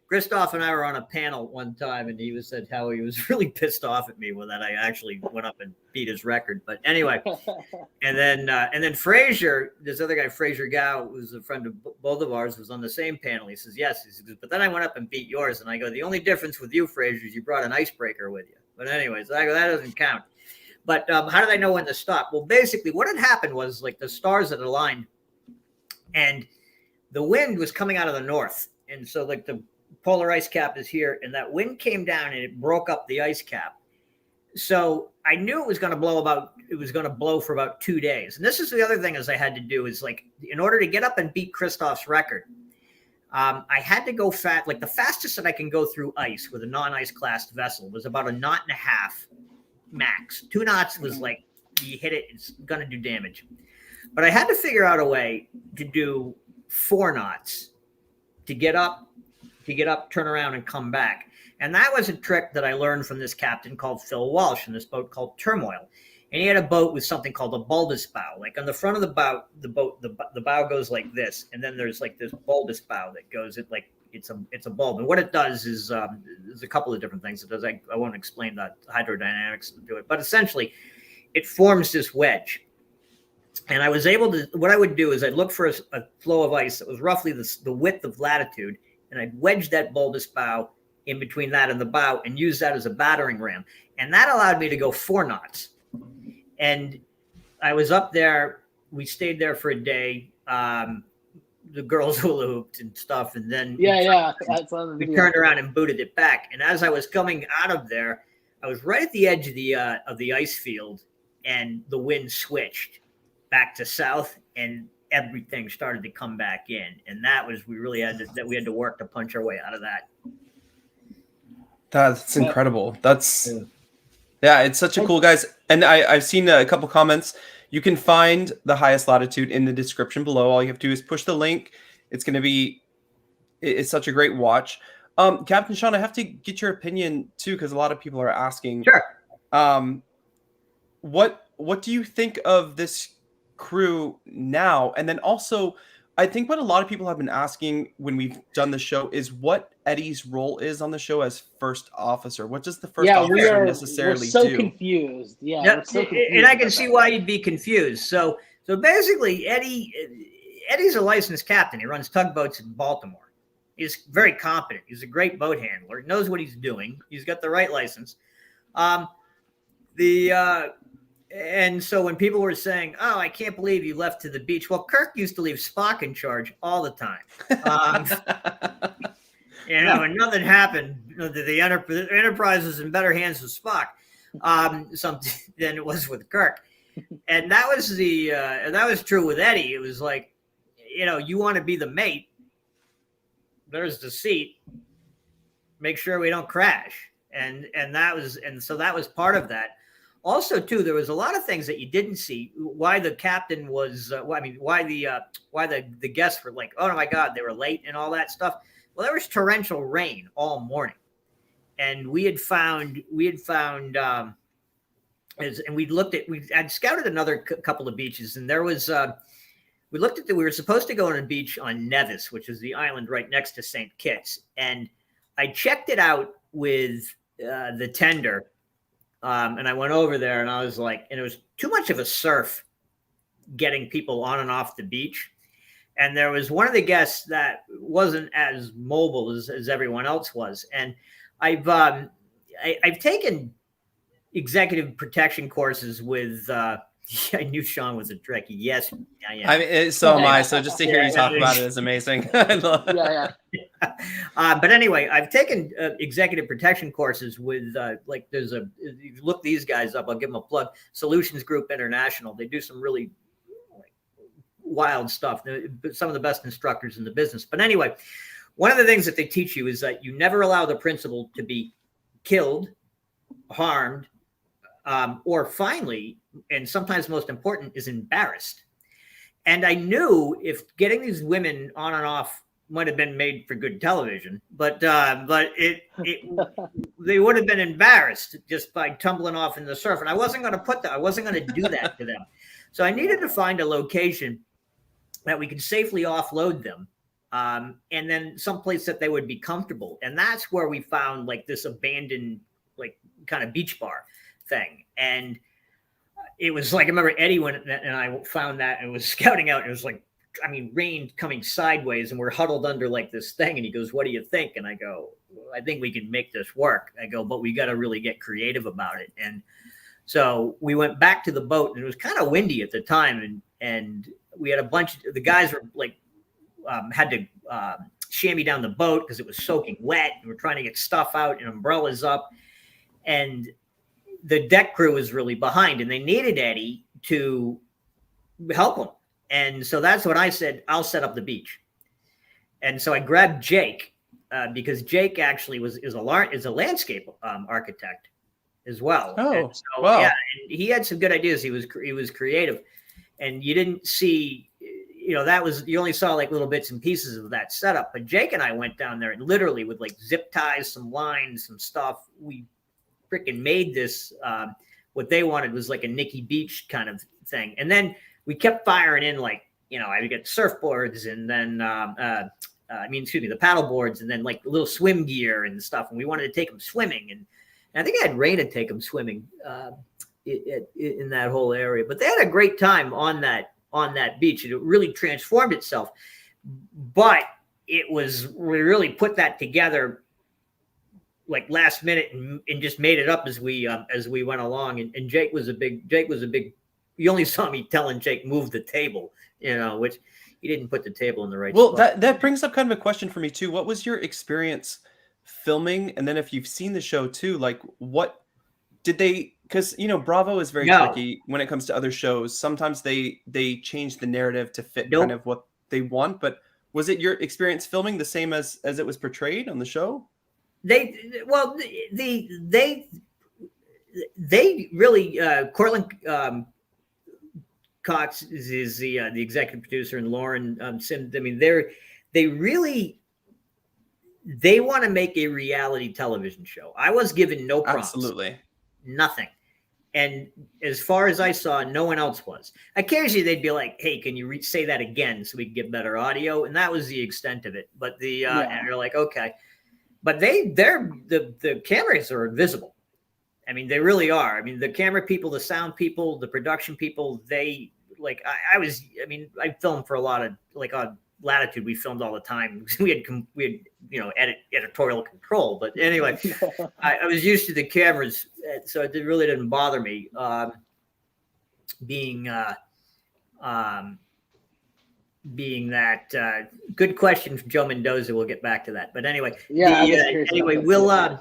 Christoph and I were on a panel one time, and he said how he was really pissed off at me when that I actually went up and beat his record. But anyway, and then Fraser, this other guy, Fraser Gow, who's a friend of both of ours, was on the same panel. He says, yes. He says, but then I went up and beat yours. And I go, the only difference with you, Fraser, is you brought an icebreaker with you. But anyways, I go, that doesn't count. But how did I know when to stop? Well, basically what had happened was like the stars had aligned, and the wind was coming out of the north. And so like the polar ice cap is here, and that wind came down and it broke up the ice cap. So I knew it was going to blow for about 2 days. And this is the other thing is I had to do is like, in order to get up and beat Christoph's record, I had to go fast. Like the fastest that I can go through ice with a non-ice classed vessel was about 1.5 knots max. 2 knots was like, you hit it, it's going to do damage. But I had to figure out a way to do 4 knots to get up, turn around, and come back. And that was a trick that I learned from this captain called Phil Walsh in this boat called Turmoil. And he had a boat with something called a bulbous bow. Like on the front of the bow, the bow goes like this, and then there's like this bulbous bow that goes it like it's a bulb. And what it does is there's a couple of different things it does. I won't explain the hydrodynamics to it, but essentially it forms this wedge. And I was able to, what I would do is I'd look for a flow of ice that was roughly the width of latitude, and I'd wedge that bulbous bow in between that and the bow and use that as a battering ram. And that allowed me to go 4 knots. And I was up there. We stayed there for a day. The girls hula hooped and stuff. And then we turned around and booted it back. And as I was coming out of there, I was right at the edge of the ice field, and the wind switched back to south, and everything started to come back in. And that was, we had to work to punch our way out of that. That's incredible. It's such a cool, guys. And I've seen a couple comments. You can find the Highest Latitude in the description below. All you have to do is push the link. It's such a great watch. Captain Sean, I have to get your opinion too, because a lot of people are asking. Sure. What do you think of this crew now? And then also, I think what a lot of people have been asking when we've done the show is what Eddie's role is on the show as first officer. What does the first officer necessarily do? We're so confused. Yeah, and I can see why you'd be confused. So basically, Eddie's a licensed captain. He runs tugboats in Baltimore. He's very competent. He's a great boat handler. He knows what he's doing. He's got the right license. And so when people were saying, "Oh, I can't believe you left to the beach," well, Kirk used to leave Spock in charge all the time. And nothing happened. The Enterprise was in better hands with Spock than it was with Kirk. And that was true with Eddie. It was like, you want to be the mate. There's the seat. Make sure we don't crash. And so that was part of that. Also, too, there was a lot of things that you didn't see. Why the captain was, why the guests were like, oh my God, they were late and all that stuff. Well, there was torrential rain all morning, and we had scouted we had scouted another couple of beaches, and there was we were supposed to go on a beach on Nevis, which is the island right next to St. Kitts, and I checked it out with the tender. And I went over there and I was like, and it was too much of a surf getting people on and off the beach. And there was one of the guests that wasn't as mobile as everyone else was. And I've taken executive protection courses with, I knew Sean was a Trekkie. Yes. Yeah. I mean, so am I. So just to hear you talk about it is amazing. I love it. Yeah. But anyway, I've taken executive protection courses with look these guys up. I'll give them a plug. Solutions Group International. They do some really wild stuff. Some of the best instructors in the business. But anyway, one of the things that they teach you is that you never allow the principal to be killed, harmed, or finally, and sometimes most important, is embarrassed. And I knew if getting these women on and off might have been made for good television, but they would have been embarrassed just by tumbling off in the surf. And I wasn't going to do that to them. So I needed to find a location that we could safely offload them. And then someplace that they would be comfortable. And that's where we found like this abandoned, like kind of beach bar thing. And it was like, I remember Eddie went and I found that and was scouting out. And it was like, rain coming sideways and we're huddled under like this thing. And he goes, "What do you think?" And I go, "Well, I think we can make this work." I go, "But we got to really get creative about it." And so we went back to the boat, and it was kind of windy at the time. And we had a bunch of the guys were like, had to chamois down the boat because it was soaking wet. And we're trying to get stuff out and umbrellas up. And the deck crew was really behind, and they needed Eddie to help them. And so that's what I said, I'll set up the beach. And so I grabbed Jake because Jake actually is a landscape architect as well. Oh, and so, wow. Yeah, and he had some good ideas. He was creative, and you didn't see, you only saw like little bits and pieces of that setup. But Jake and I went down there and literally with like zip ties, some lines, some stuff, we freaking made this. What they wanted was like a Nikki Beach kind of thing. And then we kept firing in like, I would get surfboards and then, the paddle boards and then like little swim gear and stuff. And we wanted to take them swimming. And I think I had Raina take them swimming in that whole area. But they had a great time on that beach. And it really transformed itself. But we really put that together like last minute and just made it up as we went along. And Jake was a big, you only saw me telling Jake move the table, which he didn't put the table in the right spot. Well, that brings up kind of a question for me too. What was your experience filming? And then if you've seen the show too, like what did they, because Bravo is very tricky when it comes to other shows. Sometimes they change the narrative to fit kind of what they want. But was it your experience filming the same as it was portrayed on the show? They really Cortland Cox is the executive producer, and Lauren Sim. I mean, they want to make a reality television show. I was given no prompts, absolutely nothing, and as far as I saw, no one else was. Occasionally, they'd be like, "Hey, can you say that again so we can get better audio?" And that was the extent of it. But and they're like, "Okay." But the cameras are invisible. I mean, they really are. I mean, the camera people, the sound people, the production people, I filmed for a lot of, like on Latitude, we filmed all the time. We had editorial control. But anyway, I was used to the cameras, so it really didn't bother me. being being that good question from Joe Mendoza. We'll get back to that. But anyway, anyway, we'll I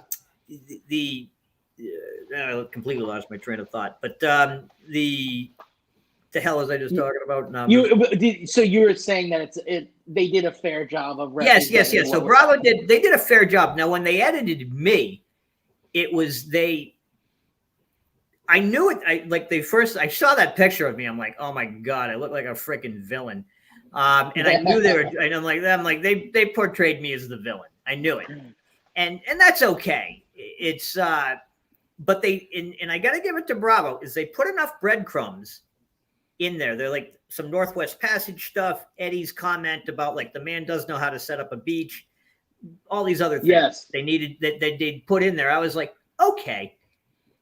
completely lost my train of thought. But the hell was I just talking about? So you were saying that they did a fair job of yes. So Bravo did a fair job. Now, when they edited me, it was I knew it. I saw that picture of me. I'm like, oh my God, I look like a freaking villain. And I knew they were, and I'm like, they portrayed me as the villain. I knew it. And that's okay. It's, but and I got to give it to Bravo, is they put enough breadcrumbs in there. They're like some Northwest Passage stuff, Eddie's comment about like the man does know how to set up a beach, all these other things they needed that they'd put in there. I was like, okay,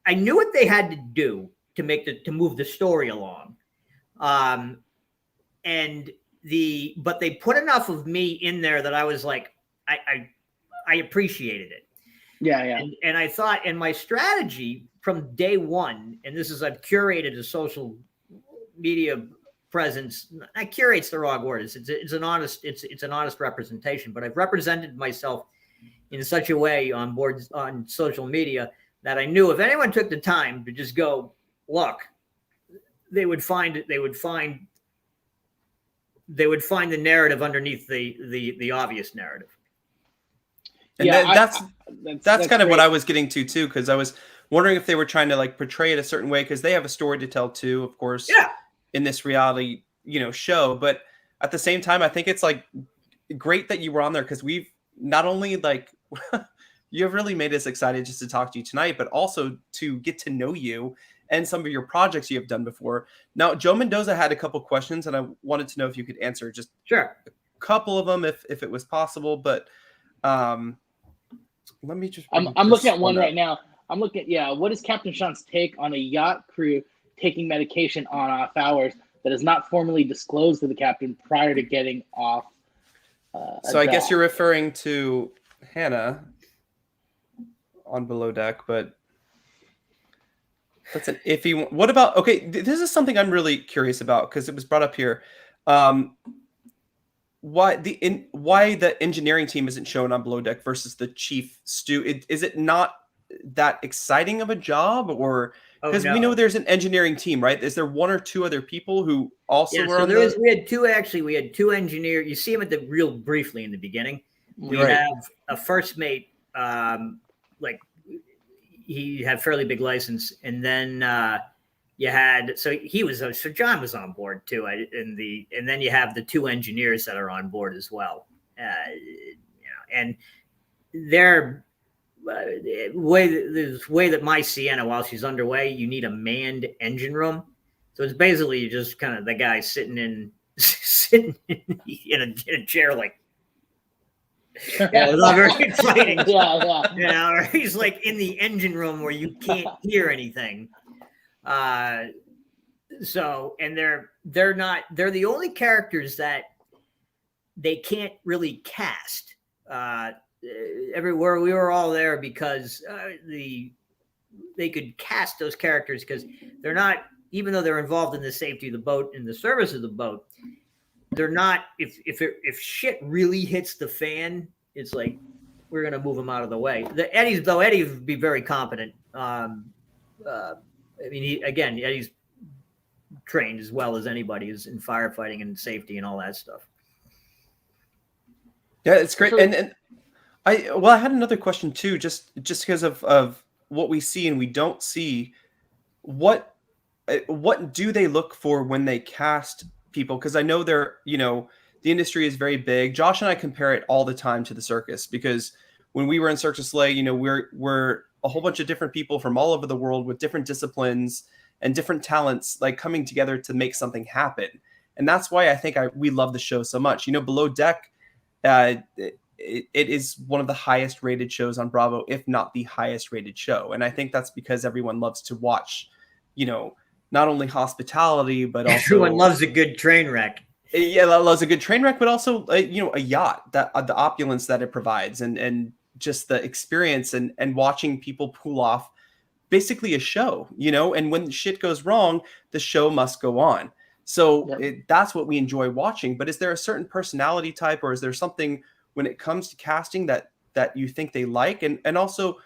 I knew what they had to do to move the story along. But they put enough of me in there that I was like, I appreciated it. Yeah. And I thought, and my strategy from day one, and this is, I've curated a social media presence. I curate's the wrong word. It's an honest representation, but I've represented myself in such a way on social media that I knew if anyone took the time to just go look, they would find the narrative underneath the obvious narrative. And that's kind of what I was getting to too, because I was wondering if they were trying to like portray it a certain way, because they have a story to tell too, of course, in this reality, show. But at the same time, I think it's like great that you were on there, because we've not only like you have really made us excited just to talk to you tonight, but also to get to know you and some of your projects you have done before. Now, Joe Mendoza had a couple questions, and I wanted to know if you could answer just a couple of them, if it was possible. But let me just. I'm looking at one right now. I'm looking at what is Captain Sean's take on a yacht crew taking medication on off hours that is not formally disclosed to the captain prior to getting off? So I guess you're referring to Hannah on Below Deck, but that's an iffy one. What about, okay, this is something I'm really curious about, because it was brought up here. Why the engineering team isn't shown on Below Deck versus the chief stew? Is it not that exciting of a job? Or because we know there's an engineering team, right? Is there one or two other people who also were on the... We had two engineers. You see them real briefly in the beginning. We have a first mate, like he had fairly big license, and then you had so John was on board too, and then you have the two engineers that are on board as well, and they're the way that my Sienna, while she's underway, you need a manned engine room, so it's basically just kind of the guy sitting in a chair like. It's not very exciting. Or he's like in the engine room where you can't hear anything. So, and they're the only characters that they can't really cast. Everywhere we were all there because they could cast those characters because they're not, even though they're involved in the safety of the boat and the service of the boat. They're not. If shit really hits the fan, it's like we're gonna move them out of the way. Eddie would be very competent. I mean, Eddie's trained as well as anybody is in firefighting and safety and all that stuff. Yeah, it's great. And I had another question too, just because of what we see and we don't see. What do they look for when they cast people? Because I know the industry is very big. Josh and I compare it all the time to the circus, because when we were in Cirque du Soleil, we're a whole bunch of different people from all over the world with different disciplines and different talents, like coming together to make something happen. And that's why I think we love the show so much. Below Deck, it is one of the highest rated shows on Bravo, if not the highest rated show. And I think that's because everyone loves to watch, not only hospitality, but also everyone loves a good train wreck. Yeah, loves a good train wreck, but also a yacht, that the opulence that it provides, and just the experience and watching people pull off basically a show, and when shit goes wrong, the show must go on. So that's what we enjoy watching. But is there a certain personality type, or is there something when it comes to casting that you think they like? And also,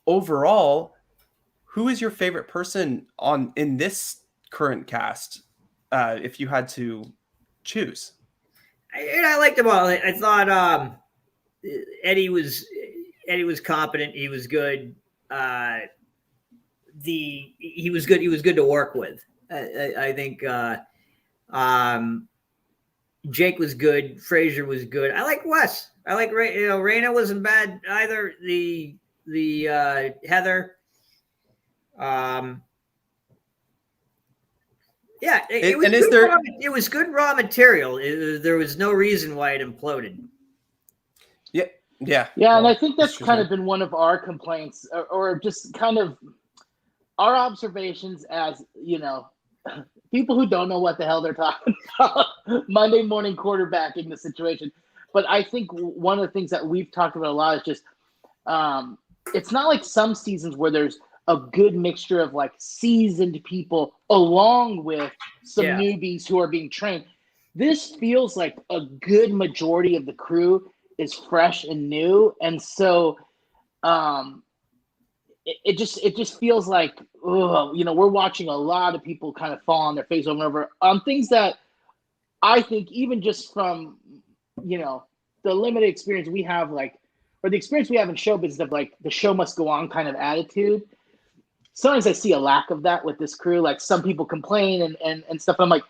overall, who is your favorite person in this current cast, if you had to choose? I liked them all. I thought Eddie was competent. He was good. He was good. He was good to work with. I think Jake was good. Fraser was good. I like Wes. I like Ray. Raina wasn't bad either. The Heather. Yeah, it was good raw material. There was no reason why it imploded. Yeah, and I think that's kind of been one of our complaints, or just kind of our observations as, people who don't know what the hell they're talking about, Monday morning quarterbacking the situation. But I think one of the things that we've talked about a lot is just, it's not like some seasons where there's a good mixture of like seasoned people along with some newbies who are being trained. This feels like a good majority of the crew is fresh and new. And so it just feels like, we're watching a lot of people kind of fall on their face over and over on things that I think, even just from, the limited experience we have, or the experience we have in show business of like the show must go on kind of attitude. Sometimes I see a lack of that with this crew. Like, some people complain and stuff. I'm like,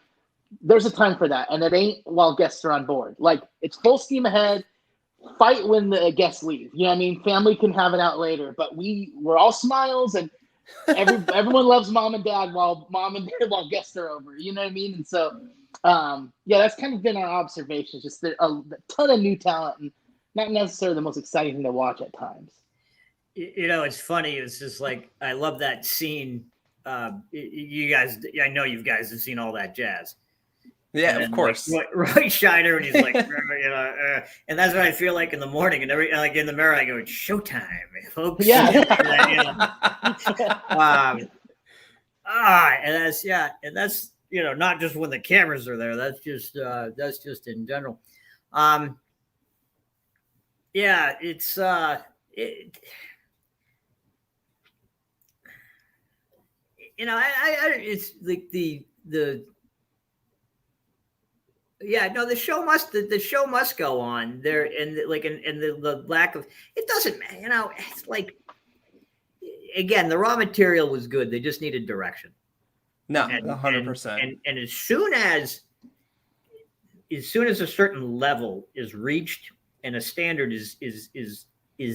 there's a time for that. And it ain't while guests are on board. Like, it's full steam ahead. Fight when the guests leave. You know what I mean? Family can have it out later. But we're all smiles, and everyone loves mom and dad while guests are over. You know what I mean? And so, that's kind of been our observation. Just a ton of new talent, and not necessarily the most exciting thing to watch at times. It's funny. It's just like, I love that scene. You guys, I know you guys have seen All That Jazz. Yeah, of course. Like, Roy Scheider, and he's like, and that's what I feel like in the morning. And like in the mirror, I go, "It's showtime, folks." Yeah. And that's not just when the cameras are there. That's just in general. It's it's like the the show must go on there, and the lack of it doesn't, it's like, again, the raw material was good. They just needed direction. No, 100%. And as soon as a certain level is reached and a standard is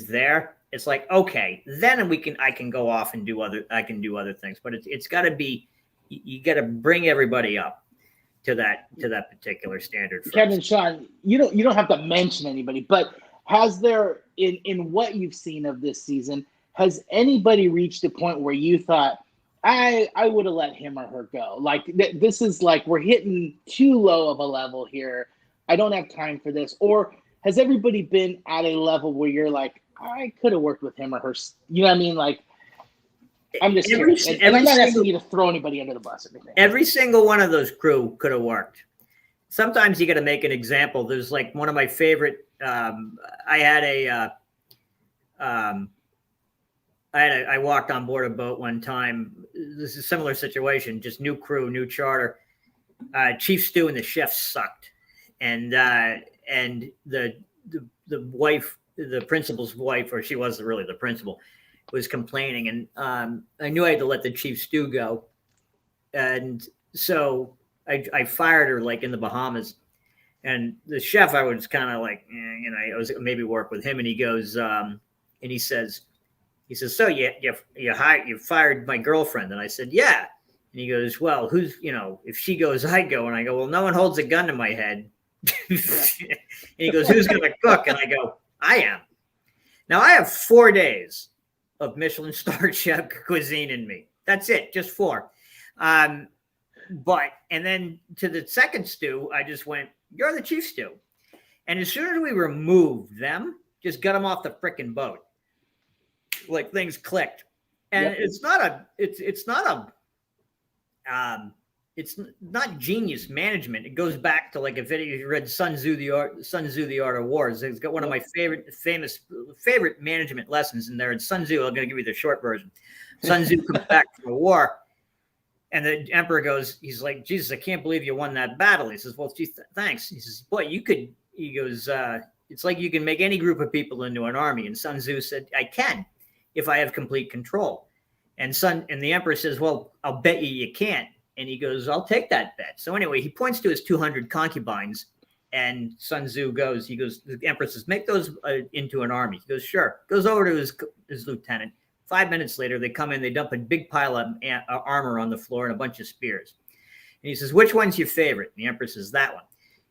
there, it's like, okay, then I can go off and do other things. But it's got to be, you got to bring everybody up to that particular standard first. Kevin, Sean, you don't have to mention anybody, but has there, in what you've seen of this season, has anybody reached a point where you thought, I would have let him or her go? Like, this is like, we're hitting too low of a level here. I don't have time for this. Or has everybody been at a level where you're like, I could have worked with him or her? You know what I mean? Like, I'm just curious. And I'm not asking you to throw anybody under the bus or anything. Every single one of those crew could have worked. Sometimes you got to make an example. There's like one of my favorite. I walked on board a boat one time. This is a similar situation, just new crew, new charter. Chief Stew and the chef sucked, and the wife, the principal's wife, or she wasn't really the principal, was complaining, and I knew I had to let the Chief Stew go, and so I fired her like in the Bahamas. And the chef, I was kind of like, I was maybe work with him, and he goes, and he says, so you fired my girlfriend? And I said, yeah. And he goes, well, who's, if she goes, I go. And I go, well, no one holds a gun to my head. And he goes, who's going to cook? And I go, I am. Now I have 4 days of Michelin star chef cuisine in me. That's it, just 4. And then to the second stew, I just went, you're the Chief Stew. And as soon as we removed them, just got them off the frickin' boat, like, things clicked. And it's not genius management. It goes back to like a video you read, Sun Tzu, the Art of War. It's got one of my favorite management lessons in there. And Sun Tzu, I'm going to give you the short version. Sun Tzu comes back from a war, and the emperor goes, he's like, Jesus, I can't believe you won that battle. He says, well, gee, thanks. He says, boy, he goes, it's like you can make any group of people into an army. And Sun Tzu said, I can, if I have complete control. And the emperor says, well, I'll bet you can't. And he goes, I'll take that bet. So anyway, he points to his 200 concubines, and Sun Tzu goes, the emperor says, make those into an army. He goes, sure. Goes over to his lieutenant. 5 minutes later, they come in, they dump a big pile of armor on the floor and a bunch of spears. And he says, which one's your favorite? And the emperor says, that one.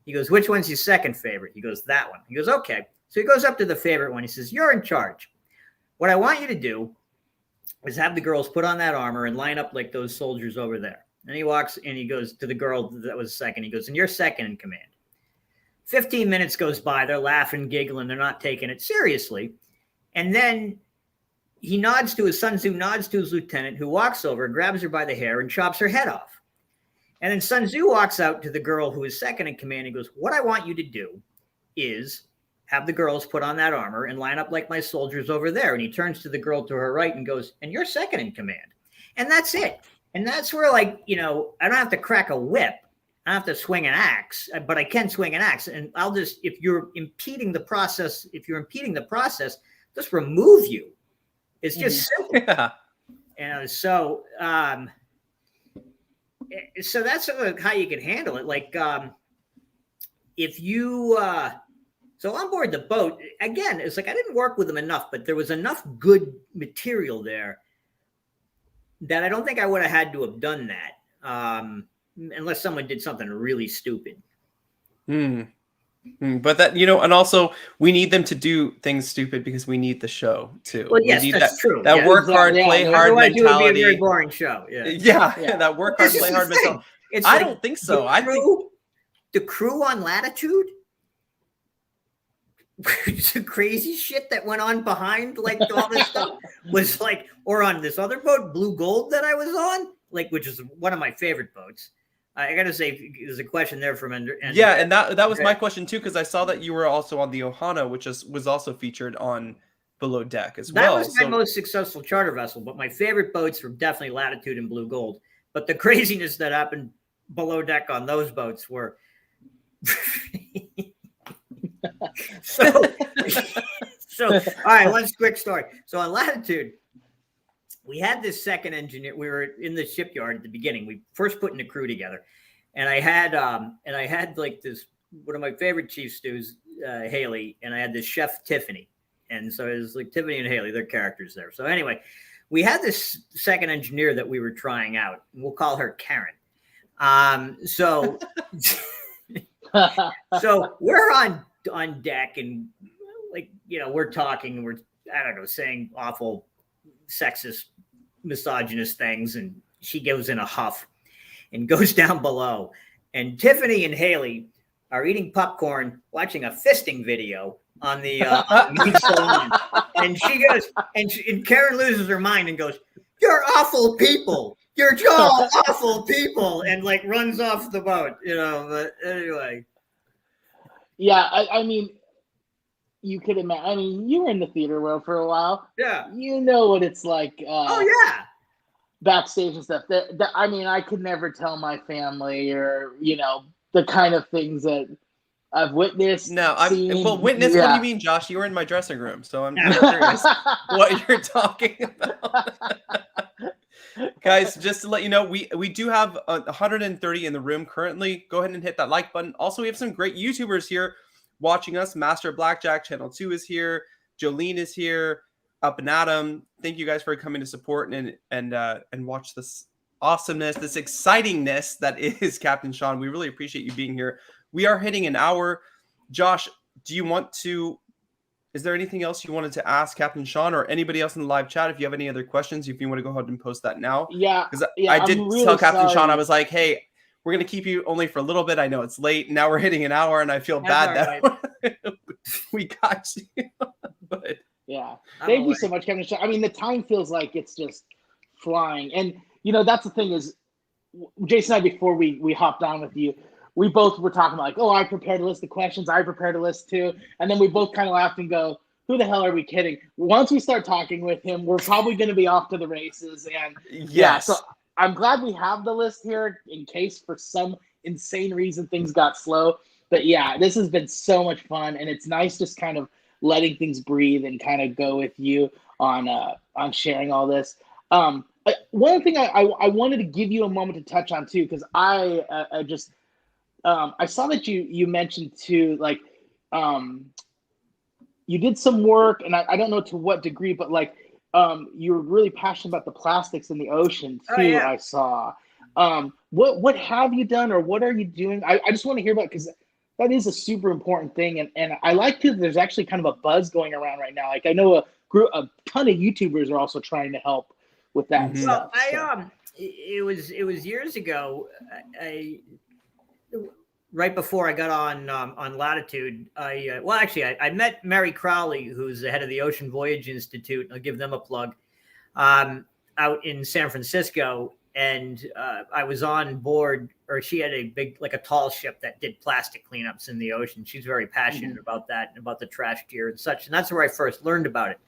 He goes, which one's your second favorite? He goes, that one. He goes, okay. So he goes up to the favorite one. He says, you're in charge. What I want you to do is have the girls put on that armor and line up like those soldiers over there. And he walks and he goes to the girl that was second. He goes, and you're second in command. 15 minutes goes by. They're laughing, giggling. They're not taking it seriously. And then Sun Tzu nods to his lieutenant, who walks over, grabs her by the hair, and chops her head off. And then Sun Tzu walks out to the girl who is second in command and goes, what I want you to do is have the girls put on that armor and line up like my soldiers over there. And he turns to the girl to her right and goes, and you're second in command. And that's it. And that's where, like, I don't have to crack a whip. I don't have to swing an axe, but I can swing an axe. And if you're impeding the process, just remove you. It's just simple. Yeah. So that's sort of how you can handle it. Like, if you, so on board the boat, again, it's like I didn't work with them enough, but there was enough good material there that I don't think I would have had to have done that, unless someone did something really stupid. But that, and also we need them to do things stupid because we need the show too. Well, yes, that's true. That work hard, play hard mentality. It would be a very boring show. Yeah. That work hard, play hard mentality. I don't think so. I think the crew on Latitude, the crazy shit that went on behind, like all this stuff was like, or on this other boat, Blue Gold, that I was on, like, which is one of my favorite boats. I gotta say, there's a question there from and that was my question too, because I saw that you were also on the Ohana, which was also featured on Below Deck as well. That was my most successful charter vessel, but my favorite boats were definitely Latitude and Blue Gold. But the craziness that happened below deck on those boats were so all right, one quick story. So on Latitude, we had this second engineer. We were in the shipyard at the beginning. We first putting the crew together, and I had like this, one of my favorite chief stews, Haley, and I had this chef Tiffany, and so it was like Tiffany and Haley, their characters there. So anyway, we had this second engineer that we were trying out. We'll call her Karen. So we're on deck, and like, we're talking, and we're, I don't know, saying awful sexist, misogynist things, and she goes in a huff and goes down below, and Tiffany and Haley are eating popcorn, watching a fisting video on the main salon, and she goes, and Karen loses her mind and goes, "You're awful people. You're all awful people," and like runs off the boat, But anyway, yeah, I mean, you could imagine. I mean, you were in the theater world for a while. Yeah, you know what it's like. Oh yeah, backstage and stuff. That I mean, I could never tell my family, or the kind of things that I've witnessed. No, seen. Witness. Yeah. What do you mean, Josh? You were in my dressing room, so I'm curious what you're talking about. Guys, just to let you know, we do have 130 in the room currently. Go ahead and hit that like button. Also, we have some great YouTubers here watching us. Master Blackjack Channel 2 is here. Jolene is here. Up and Adam. Thank you guys for coming to support and watch this awesomeness, this excitingness that is Captain Sean. We really appreciate you being here. We are hitting an hour. Josh, is there anything else you wanted to ask Captain Sean, or anybody else in the live chat? If you have any other questions, if you want to go ahead and post that now. Yeah. Because I did tell Captain Sean, I was like, hey, we're going to keep you only for a little bit. I know it's late. Now we're hitting an hour, and I feel bad that we got you. But yeah. Thank you so much, Kevin. I mean, the time feels like it's just flying. And, that's the thing is, Jason and I, before we hopped on with you, we both were talking about like, oh, I prepared a list of questions. I prepared a list too. And then we both kind of laughed and go, who the hell are we kidding? Once we start talking with him, we're probably going to be off to the races. And yeah, so I'm glad we have the list here in case for some insane reason things got slow. But yeah, this has been so much fun. And it's nice just kind of letting things breathe and kind of go with you on sharing all this. One thing I wanted to give you a moment to touch on too, because I saw that you mentioned too, like you did some work, and I don't know to what degree, but like you were really passionate about the plastics in the ocean too. Oh, yeah. I saw. What have you done, or what are you doing? I just want to hear about, because that is a super important thing, and I like to. There's actually kind of a buzz going around right now. Like I know a ton of YouTubers are also trying to help with that and stuff. Well, it was years ago. Right before I got on Latitude, I met Mary Crowley, who's the head of the Ocean Voyage Institute. I'll give them a plug. Out in San Francisco, and I was on board, or she had a big, like a tall ship that did plastic cleanups in the ocean. She's very passionate about that and about the trash gear and such. And that's where I first learned about it.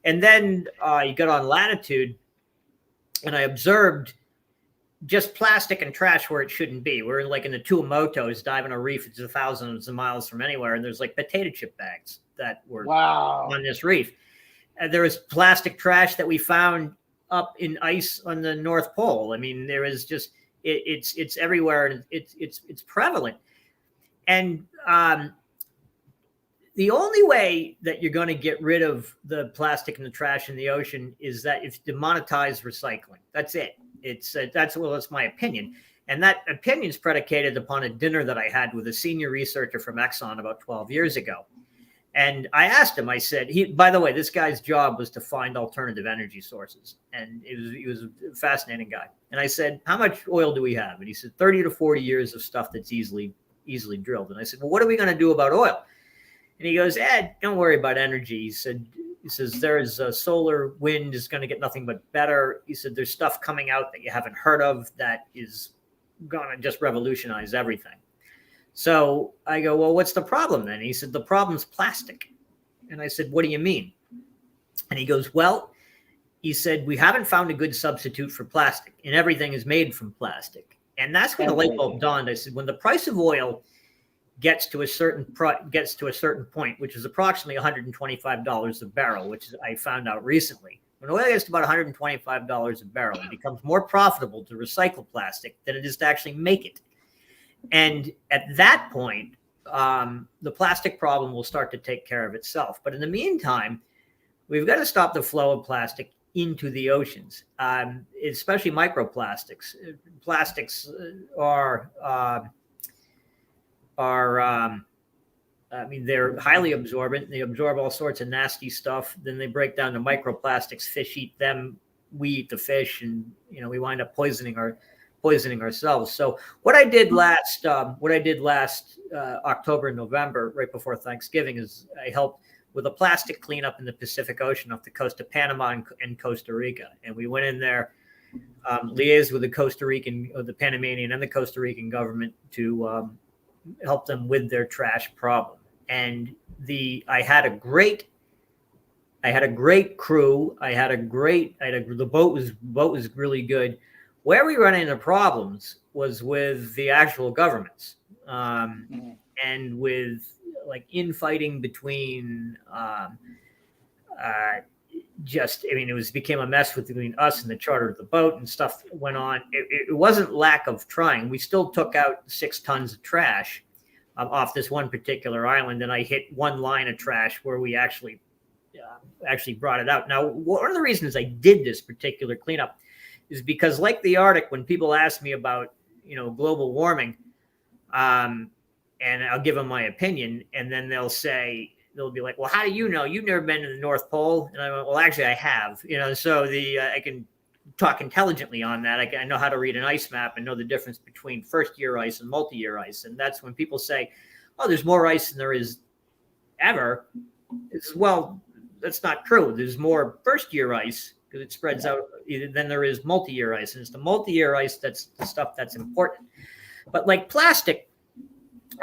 And then you got on Latitude, and I observed just plastic and trash where it shouldn't be. We're like in the Tuamotus, diving a reef. It's thousands of miles from anywhere. And there's like potato chip bags that were on this reef. There was plastic trash that we found up in ice on the North Pole. I mean, there is just, it's everywhere, and it's prevalent. And the only way that you're going to get rid of the plastic and the trash in the ocean is that it's demonetize recycling. That's it. That's my opinion. And that opinion is predicated upon a dinner that I had with a senior researcher from Exxon about 12 years ago. And I asked him, I said, by the way, this guy's job was to find alternative energy sources. And he was a fascinating guy. And I said, how much oil do we have? And he said, 30 to 40 years of stuff that's easily drilled. And I said, well, what are we going to do about oil? And he goes, Ed, don't worry about energy. He says, there's solar, wind is going to get nothing but better. He said, there's stuff coming out that you haven't heard of that is going to just revolutionize everything. So I go, well, what's the problem then? He said, the problem's plastic. And I said, what do you mean? And he goes, well, he said, we haven't found a good substitute for plastic, and everything is made from plastic. And that's when the light bulb dawned. I said, when the price of oil gets to a certain point, which is approximately $125 a barrel, which I found out recently. When oil gets to about $125 a barrel, it becomes more profitable to recycle plastic than it is to actually make it. And at that point, the plastic problem will start to take care of itself. But in the meantime, we've got to stop the flow of plastic into the oceans, especially microplastics. Plastics are they're highly absorbent. They absorb all sorts of nasty stuff. Then they break down to microplastics. Fish eat them. We eat the fish, and we wind up poisoning ourselves. So what I did last October and November, right before Thanksgiving, is I helped with a plastic cleanup in the Pacific Ocean off the coast of Panama and Costa Rica, and we went in there, liaised with the Panamanian and the Costa Rican government to help them with their trash problem. And I had a great crew. The boat was really good. Where we run into problems was with the actual governments, and with like infighting between it became a mess between us and the charter of the boat, and stuff went on. It wasn't lack of trying. We still took out 6 tons of trash off this one particular island, and I hit one line of trash where we actually brought it out. Now, one of the reasons I did this particular cleanup is because, like the Arctic, when people ask me about global warming, and I'll give them my opinion, and then they'll be like, well, how do you know? You've never been to the North Pole. And I went, well, actually I have, so I can talk intelligently on that. I know how to read an ice map and know the difference between first year ice and multi-year ice. And that's when people say, oh, there's more ice than there is ever. It's, well, that's not true. There's more first-year ice because it spreads out than there is multi-year ice. And it's the multi-year ice that's the stuff that's important. But like plastic,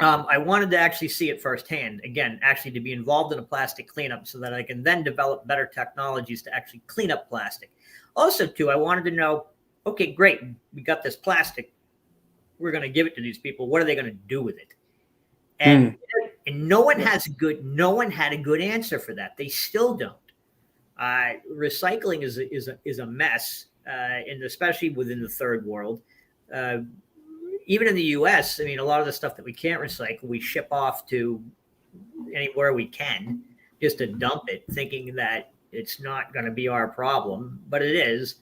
I wanted to actually see it firsthand. Again, actually to be involved in a plastic cleanup so that I can then develop better technologies to actually clean up plastic. Also, too, I wanted to know, okay, great, we got this plastic. We're going to give it to these people. What are they going to do with it? And no one had a good answer for that. They still don't. Recycling is a mess, and especially within the third world. Even in the US, I mean, a lot of the stuff that we can't recycle, we ship off to anywhere we can just to dump it, thinking that it's not going to be our problem, but it is.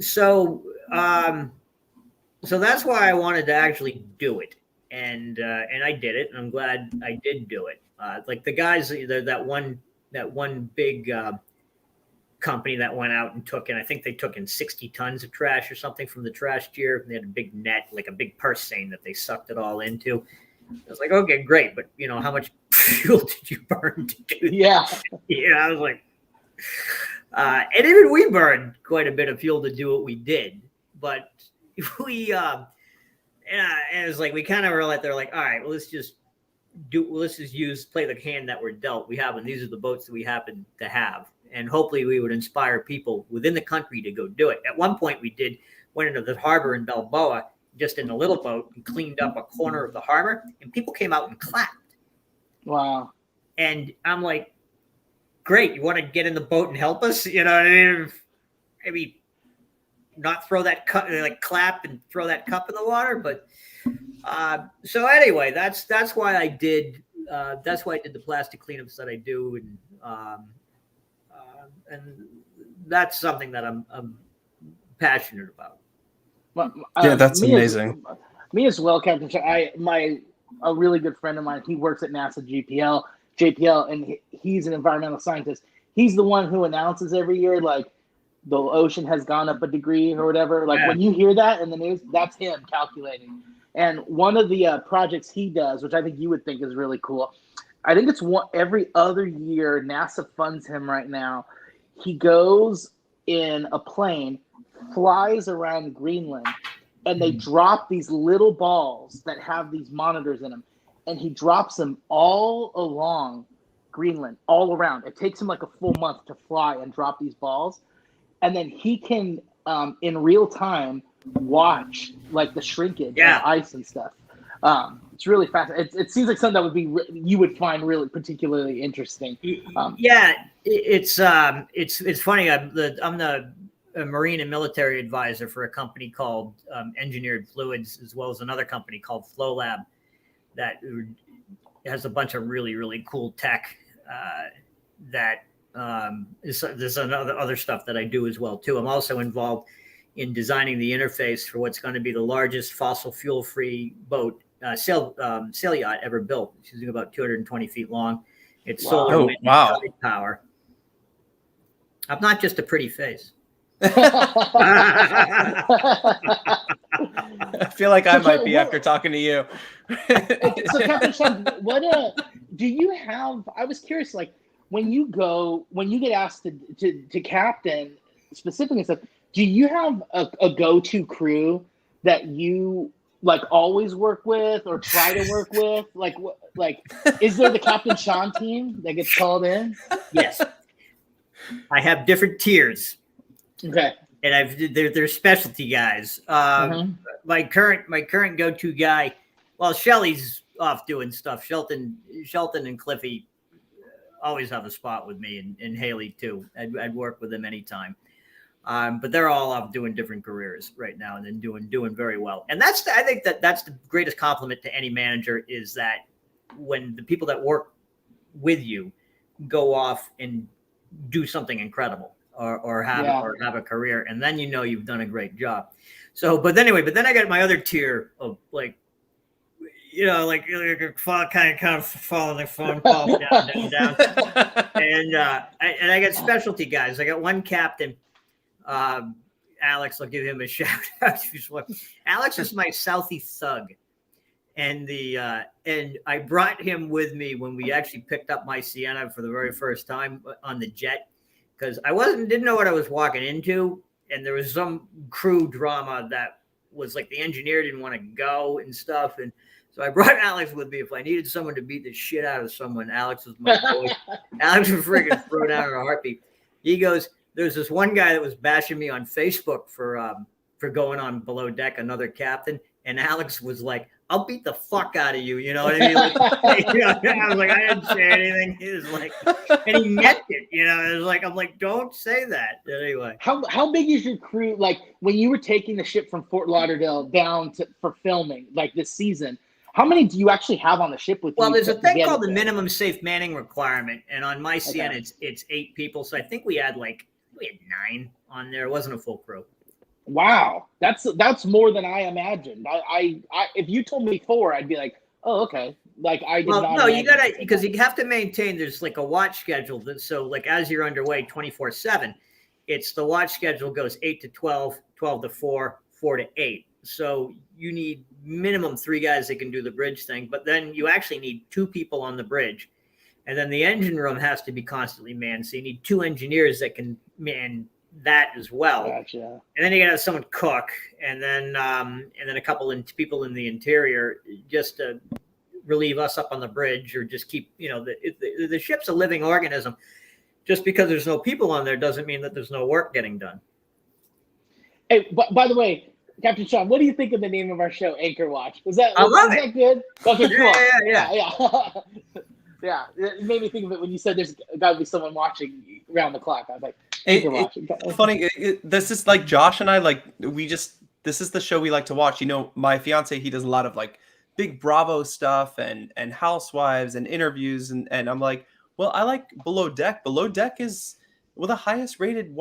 So that's why I wanted to actually do it, and I did it, and I'm glad I did do it. Like the guys, that one big company that went out and took in, I think they took in 60 tons of trash or something from the trash tier. They had a big net, like a big purse seine that they sucked it all into. I was like, okay, great, but how much fuel did you burn to do that? Yeah. I was like, and even we burned quite a bit of fuel to do what we did, but we, and it was like, we kind of were like, they're like, all right, well, let's just play the hand that we're dealt. We have, and these are the boats that we happen to have. And hopefully we would inspire people within the country to go do it. At one point we went into the harbor in Balboa, just in a little boat, and cleaned up a corner of the harbor, and people came out and clapped. Wow. And I'm like, great, you want to get in the boat and help us? You know what I mean? Maybe not throw that cup, like clap and throw that cup in the water. But so anyway, that's why I did the plastic cleanups that I do, and that's something that I'm passionate about. Yeah, that's amazing. Me as well, Captain. A really good friend of mine, he works at NASA JPL, and he's an environmental scientist. He's the one who announces every year, like, the ocean has gone up a degree or whatever. Like, when you hear that in the news, that's him calculating. And one of the projects he does, which I think you would think is really cool, I think it's every other year NASA funds him right now. He goes in a plane, flies around Greenland, and they drop these little balls that have these monitors in them. And he drops them all along Greenland, all around. It takes him like a full month to fly and drop these balls. And then he can, in real time, watch like the shrinkage of ice and stuff. It's really fascinating. It seems like something that would be you would find really particularly interesting. It's funny. I'm the marine and military advisor for a company called Engineered Fluids, as well as another company called Flow Lab that has a bunch of really, really cool tech that there's other stuff that I do as well too. I'm also involved in designing the interface for what's going to be the largest fossil fuel free boat sail yacht ever built. It's about 220 feet long. It's solar wind and power. I'm not just a pretty face. I feel like I might be after talking to you. So, Captain Sean, do you have? I was curious, like when you get asked to captain specifically stuff, do you have a go-to crew that you like always work with or try to work with? Like, is there the Captain Sean team that gets called in? Yes, I have different tiers. Okay. And they're specialty guys. My current go-to guy, well, Shelly's off doing stuff. Shelton and Cliffy always have a spot with me, and Haley too. I'd work with them anytime. But they're all off doing different careers right now, and then doing very well. And I think that's the greatest compliment to any manager, is that when the people that work with you go off and do something incredible. Or have a career, and then you've done a great job. So, but then I got my other tier of like kind of following the phone call down, and I got specialty guys. I got one captain, Alex. I'll give him a shout out. Alex is my Southie thug, And and I brought him with me when we actually picked up my Sienna for the very first time on the jet, because I didn't know what I was walking into, and there was some crew drama that was like the engineer didn't want to go and stuff, and so I brought Alex with me. If I needed someone to beat the shit out of someone, Alex was my boy. Alex would friggin' throw down in a heartbeat. He goes, there's this one guy that was bashing me on Facebook for going on below deck, another captain, and Alex was like, I'll beat the fuck out of you. You know what I mean? Like, I was like, I didn't say anything. He was like, and he meant it. You know, it was like, I'm like, don't say that. Anyway. How big is your crew? Like when you were taking the ship from Fort Lauderdale down for filming, like this season, how many do you actually have on the ship with you? Well, there's a thing called the minimum safe manning requirement. And on my Sienna, it's 8 people. So I think we had 9 on there. It wasn't a full crew. Wow, that's more than I imagined. I if you told me 4, I'd be like, oh, okay. Like I did not. No, you gotta, because you have to maintain. There's like a watch schedule. So like as you're underway 24/7, it's the watch schedule goes 8 to 12, 12 to 4, 4 to 8. So you need minimum 3 guys that can do the bridge thing, but then you actually need 2 people on the bridge, and then the engine room has to be constantly manned. So you need 2 engineers that can man that as well. Gotcha. And then you gotta have someone cook, and then a couple people in the interior just to relieve us up on the bridge, or just keep, the ship's a living organism. Just because there's no people on there doesn't mean that there's no work getting done. Hey, by the way, Captain Sean, what do you think of the name of our show, Anchor Watch? Was that good? Okay, cool. Yeah. Yeah, it made me think of it when you said there's got to be someone watching around the clock. I was like, funny. This is like Josh and I, this is the show we like to watch. My fiance, he does a lot of big Bravo stuff and Housewives and interviews. And I'm like, well, I like Below Deck. Below Deck is one of the highest rated,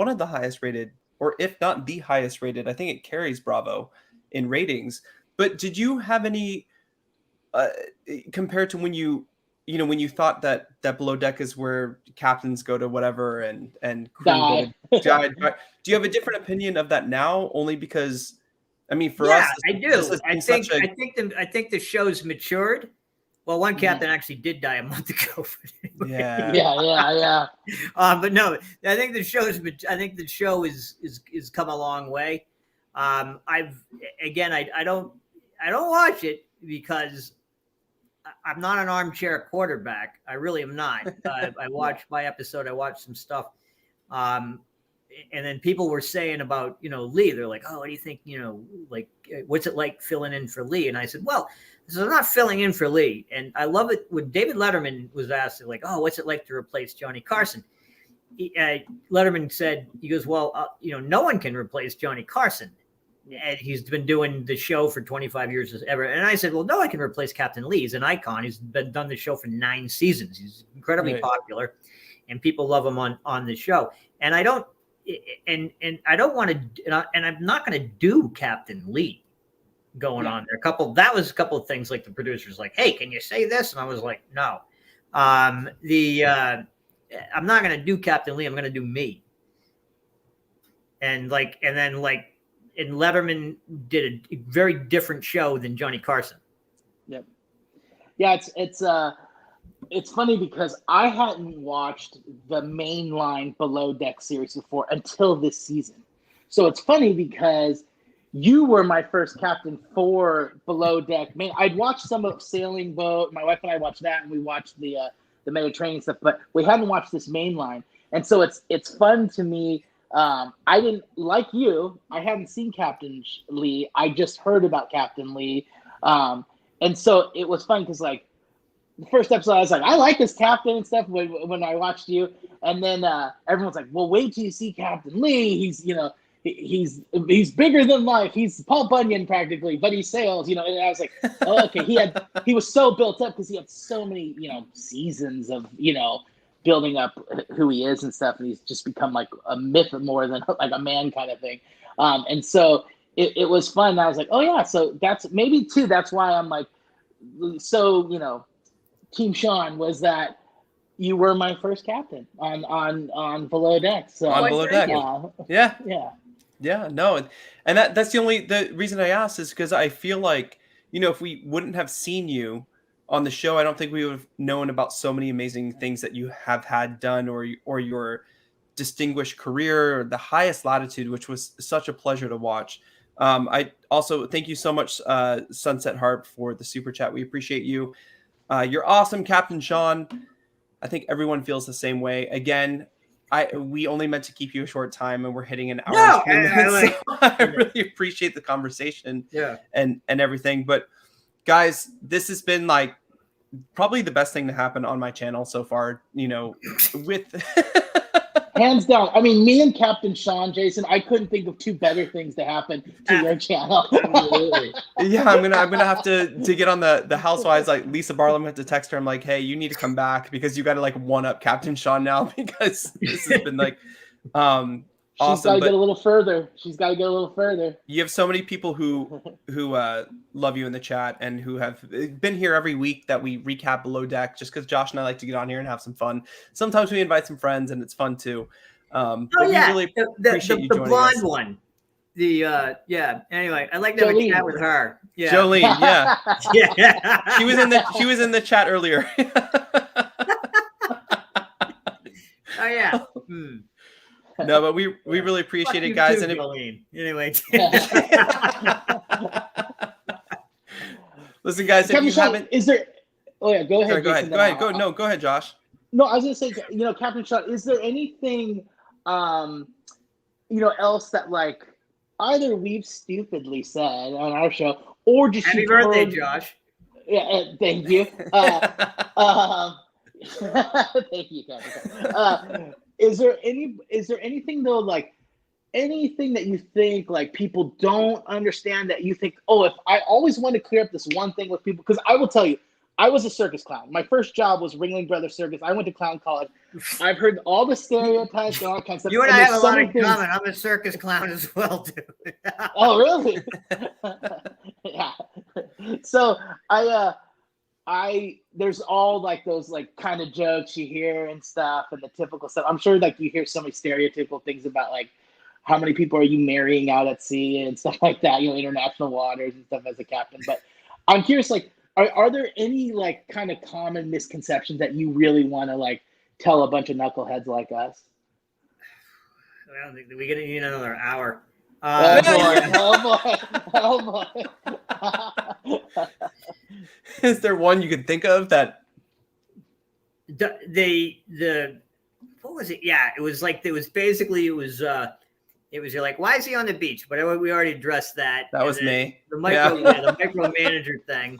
or if not the highest rated. I think it carries Bravo in ratings. But did you have any, compared to when you thought that Below Deck is where captains go to whatever and crew die. Do you have a different opinion of that now? Only because, for us, I do. I think the show's matured. Well, one captain actually did die a month ago. Yeah. But no, I think the show is come a long way. I don't watch it because I'm not an armchair quarterback. I really am not. I watched my episode. I watched some stuff. And then people were saying about, Lee, they're like, oh, what do you think, what's it like filling in for Lee? And I said, well, I'm not filling in for Lee. And I love it when David Letterman was asked, like, oh, what's it like to replace Johnny Carson? Letterman said, he goes, well, no one can replace Johnny Carson. And he's been doing the show for 25 years as ever. And I said, well, no, I can replace Captain Lee. He's an icon. He's done the show for 9 seasons. He's incredibly popular, and people love him on the show. And I don't, and I don't want to, and I'm not going to do Captain Lee going on there. That was a couple of things, like the producers like, hey, can you say this? And I was like, no. I'm not going to do Captain Lee. I'm going to do me. And Letterman did a very different show than Johnny Carson. Yep. Yeah, it's funny because I hadn't watched the mainline Below Deck series before until this season. So it's funny because you were my first captain for Below Deck. I'd watched some of Sailing Boat. My wife and I watched that, and we watched the Mediterranean stuff, but we hadn't watched this mainline. And so it's fun to me. I didn't, like you, I hadn't seen Captain Lee. I just heard about Captain Lee. And so it was fun because the first episode, I was like, I like this captain and stuff when I watched you. And then everyone's like, well, wait till you see Captain Lee. He's bigger than life. He's Paul Bunyan practically, but he sails, And I was like, oh, okay. He was so built up because he had so many, seasons of, building up who he is and stuff, and he's just become like a myth more than like a man kind of thing. And so it was fun. I was like, oh yeah, so that's maybe too. That's why I'm like, so Team Sean was that you were my first captain on Below Deck. So on Below Deck, yeah. No, and that's the reason I asked is because I feel like if we wouldn't have seen you on the show, I don't think we would have known about so many amazing things that you have had done, or your distinguished career, or the Highest Latitude, which was such a pleasure to watch. I also thank you so much, Sunset Harp, for the super chat. We appreciate you. You're awesome, Captain Sean. I think everyone feels the same way. Again, we only meant to keep you a short time, and we're hitting an hour. I really appreciate the conversation, and everything. But guys, this has been like probably the best thing to happen on my channel so far. With hands down. I mean, me and Captain Sean, Jason, I couldn't think of two better things to happen to your channel. Yeah, I'm gonna have to get on the Housewives. Like Lisa Barlow, I'm gonna have to text her. I'm like, hey, you need to come back because you got to like one up Captain Sean now, because this has been like awesome. She's got to get a little further. She's got to get a little further. You have so many people who love you in the chat, and who have been here every week that we recap Below Deck, just because Josh and I like to get on here and have some fun. Sometimes we invite some friends, and it's fun too. We really appreciate you joining the blonde us. One. Anyway, I'd like to have a chat with her. Yeah. Jolene, yeah. Yeah. She was in the chat earlier. Oh yeah. No, but we really appreciate it, guys. Too, and anyway. Listen, guys, if you haven't, is there? Oh yeah, go ahead. Sorry, go ahead. Go ahead, Josh. No, I was gonna say, Captain Sean, is there anything, else that like either we've stupidly said on our show, or just happy birthday, Josh? Yeah, thank you. Thank you, Captain. Is there anything though, like anything that you think like people don't understand, that you think, oh, if I always want to clear up this one thing with people? Because I will tell you, I was a circus clown. My first job was Ringling Brothers Circus. I went to clown college. I've heard all the stereotypes and all kinds of stuff. You and I have a lot in common. I'm a circus clown as well, too. Oh, really? Yeah. So there's all like those like kind of jokes you hear and stuff, and the typical stuff. I'm sure like you hear so many stereotypical things about like how many people are you marrying out at sea and stuff like that, international waters and stuff as a captain. But I'm curious, like, are there any like kind of common misconceptions that you really want to like tell a bunch of knuckleheads like us? I don't think we're gonna need another hour. Oh boy. Is there one you can think of that? The what was it? Yeah, it was you're like, why is he on the beach? But we already addressed that. That was me. The micromanager thing.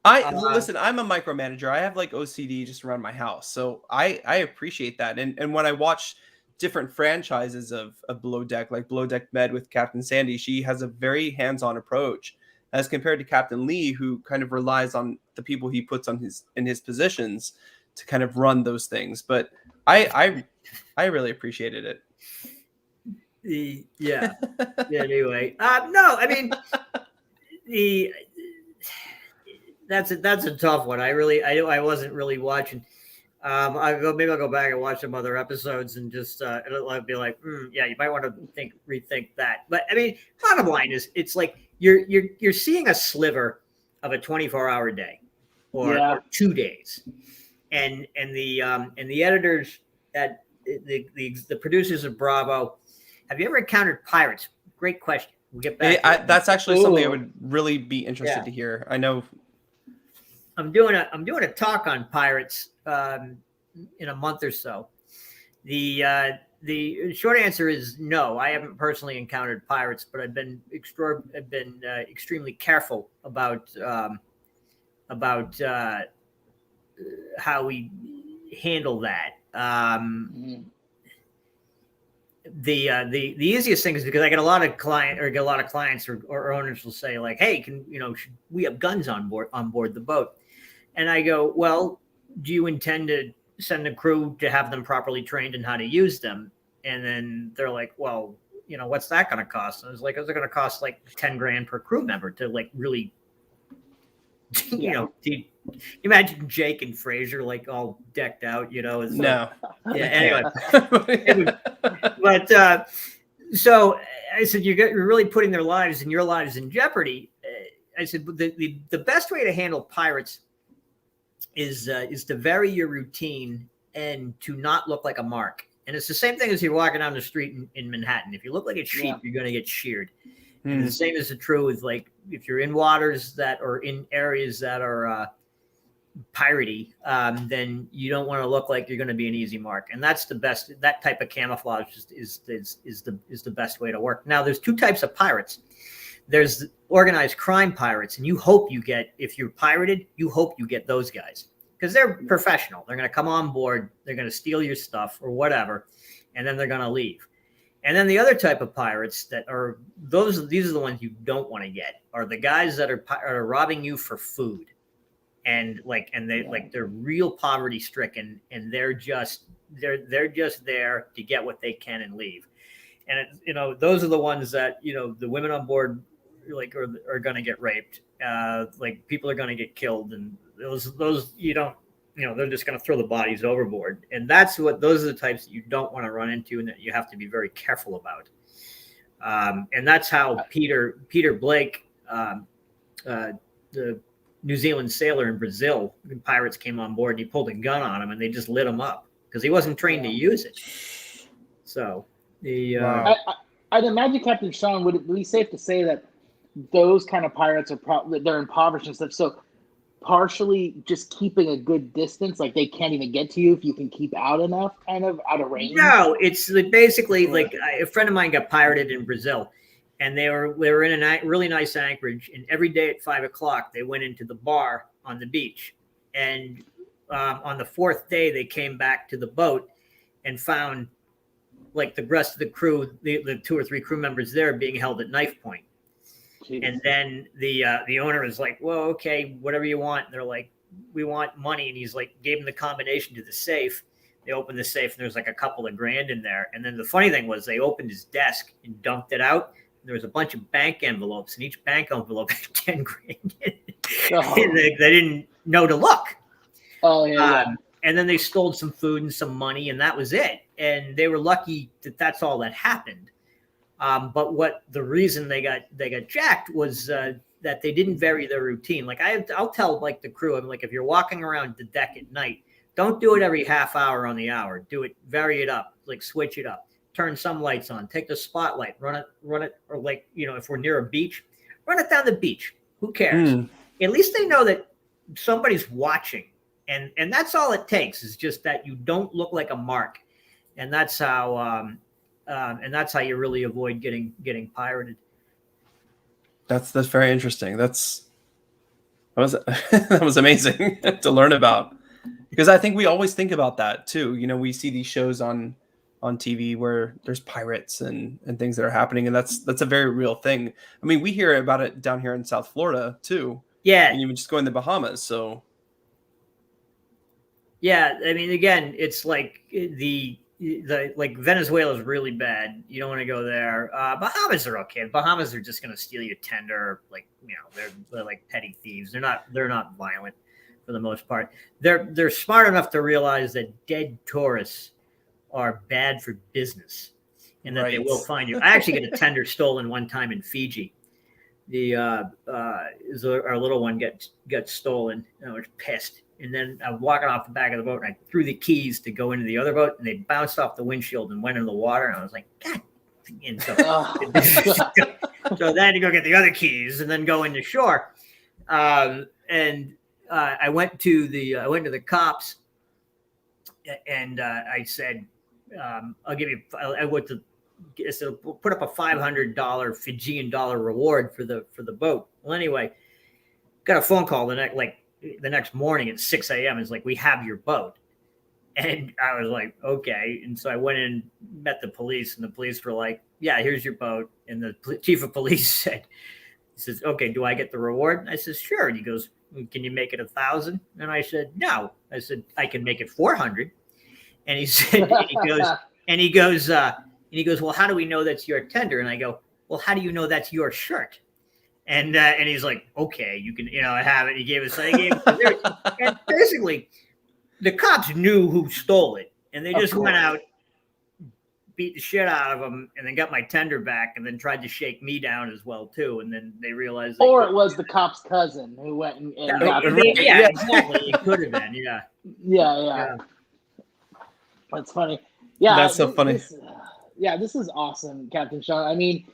Listen, I'm a micromanager. I have like OCD just around my house, so I appreciate that. And when I watch different franchises of Below Deck, like Below Deck Med with Captain Sandy, she has a very hands-on approach as compared to Captain Lee, who kind of relies on the people he puts in his positions to kind of run those things. But I really appreciated it. Yeah. Anyway, no, I mean that's a tough one. I wasn't really watching. Maybe I'll go back and watch some other episodes and just it'll be like, yeah, you might want to rethink that. But I mean, bottom line is, it's like you're seeing a sliver of a 24-hour day or 2 days, and the editors at the producers of Bravo. Have you ever encountered pirates? Great question. We'll get back. That's actually something I would really be interested to hear. I know. I'm doing a talk on pirates in a month or so. The short answer is no. I haven't personally encountered pirates, but I've been extremely careful about how we handle that. The easiest thing is because I get a lot of clients or owners will say like, hey, should we have guns on board the boat? And I go, well, do you intend to send a crew to have them properly trained in how to use them? And then they're like, well, what's that going to cost? And I was like, is it going to cost like $10,000 per crew member to like really, imagine Jake and Fraser like all decked out, No. Yeah. Anyway, but so I said, you're really putting their lives and your lives in jeopardy. I said the best way to handle pirates is to vary your routine and to not look like a mark. And it's the same thing as you're walking down the street in Manhattan. If you look like a sheep, you're going to get sheared. And the same is true with, like, if you're in waters that are in areas that are piratey, then you don't want to look like you're going to be an easy mark. And that's the best. That type of camouflage is the best way to work. Now, there's two types of pirates. There's organized crime pirates, and you hope you get, if you're pirated, you hope you get those guys, because they're professional. They're going to come on board, they're going to steal your stuff or whatever, and then they're going to leave. And then the other type of pirates that are these are the ones you don't want to get, are the guys that are robbing you for food, and they're real poverty stricken, and they're just there to get what they can and leave. And those are the ones that the women on board are going to get raped, people are going to get killed, and those they're just going to throw the bodies overboard. And those are the types that you don't want to run into, and that you have to be very careful about. And that's how Peter Blake, the New Zealand sailor in Brazil, when pirates came on board, and he pulled a gun on him, and they just lit him up because he wasn't trained to use it. So I'd imagine, Captain Sean, would it be safe to say that those kind of pirates they're impoverished and stuff, so partially just keeping a good distance, like they can't even get to you if you can keep out enough, kind of out of range? No, it's basically like a friend of mine got pirated in Brazil, and they were in a really nice anchorage, and every day at 5:00 they went into the bar on the beach, and on the fourth day they came back to the boat and found, like, the rest of the crew, the 2 or 3 crew members there, being held at knife point. Jeez. And then the owner was like, well, okay, whatever you want. And they're like, we want money. And he's like, gave them the combination to the safe. They opened the safe, and there's like a couple of grand in there. And then the funny thing was, they opened his desk and dumped it out. And there was a bunch of bank envelopes, and each bank envelope had 10 grand in it. Oh. They didn't know to look. Oh, yeah. And then they stole some food and some money, and that was it. And they were lucky that that's all that happened. But the reason they got jacked was that they didn't vary their routine. Like, I'll tell, like, the crew, I'm like, if you're walking around the deck at night, don't do it every half hour on the hour. Do it, vary it up, like switch it up, turn some lights on, take the spotlight, run it, or, like, if we're near a beach, run it down the beach. Who cares? At least they know that somebody's watching. And that's all it takes, is just that you don't look like a mark. And that's how you really avoid getting pirated. That's very interesting. That was amazing to learn about, because I think we always think about that too. We see these shows on TV where there's pirates and things that are happening, and that's a very real thing. I mean, we hear about it down here in South Florida too. Yeah, and even just going to the Bahamas. So yeah, I mean, again, it's like like Venezuela is really bad. You don't want to go there. Bahamas are okay. Bahamas are just going to steal your tender. Like, they're like petty thieves. They're not violent for the most part. They're smart enough to realize that dead tourists are bad for business, and that they will find you. I actually got a tender stolen one time in Fiji. Our little one got stolen, and I was pissed. And then I was walking off the back of the boat, and I threw the keys to go into the other boat, and they bounced off the windshield and went into the water. And I was like, God. And so, so then I had to go get the other keys and then go into shore. I went to the cops, and I said, I'll give you. I said, put up a $500 Fijian dollar reward for the boat. Well, anyway, got a phone call the next morning at 6 a.m. It's like, we have your boat. And I was like, okay. And so I went in, met the police, and the police were like, yeah, here's your boat. And the chief of police says, okay, do I get the reward? And I said, sure. And he goes, can you make it 1,000? And I said, no. I said, I can make it 400. And he said, and he goes, well, how do we know that's your tender? And I go, well, how do you know that's your shirt? And he's like, okay, you can, have it. He gave us, and basically the cops knew who stole it, and they just went out beat the shit out of them, and then got my tender back, and then tried to shake me down as well too. And then they realized, or it was the cop's cousin who went and got yeah, exactly. It could have been, yeah. That's funny. Yeah, that's so funny. This is awesome, Captain Sean. I mean,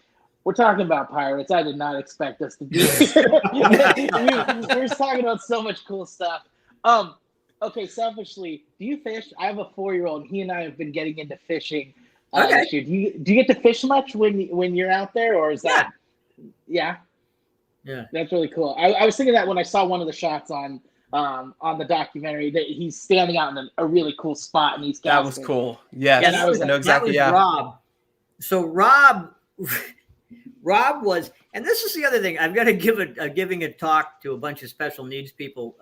we're talking about pirates. I did not expect us to be. We're talking about so much cool stuff. Okay, selfishly, do you fish? I have a 4-year-old. He and I have been getting into fishing. Okay. Do you get to fish much when you're out there, or is that? Yeah. That's really cool. I was thinking that when I saw one of the shots on the documentary, that he's standing out in a really cool spot, and he's casting. That was cool. Yes. That was Rob. So Rob was, and this is the other thing. I've got to giving a talk to a bunch of special needs people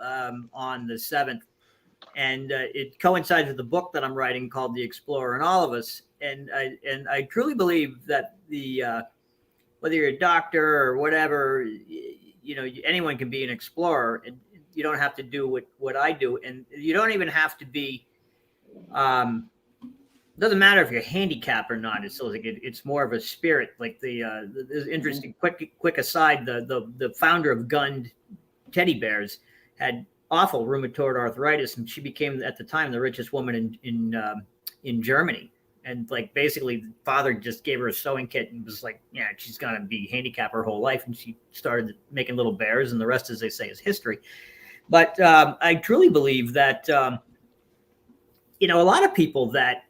on the 7th. And it coincides with the book that I'm writing called The Explorer in All of Us. And I truly believe that whether you're a doctor or whatever, anyone can be an explorer. And you don't have to do what I do. And you don't even have to be, doesn't matter if you're handicapped or not. It's like it's more of a spirit. Like the interesting quick aside, the founder of Gund Teddy Bears had awful rheumatoid arthritis, and she became at the time the richest woman in Germany. And like basically the father just gave her a sewing kit and was like, yeah, she's gonna be handicapped her whole life, and she started making little bears, and the rest, as they say, is history. But I truly believe that a lot of people that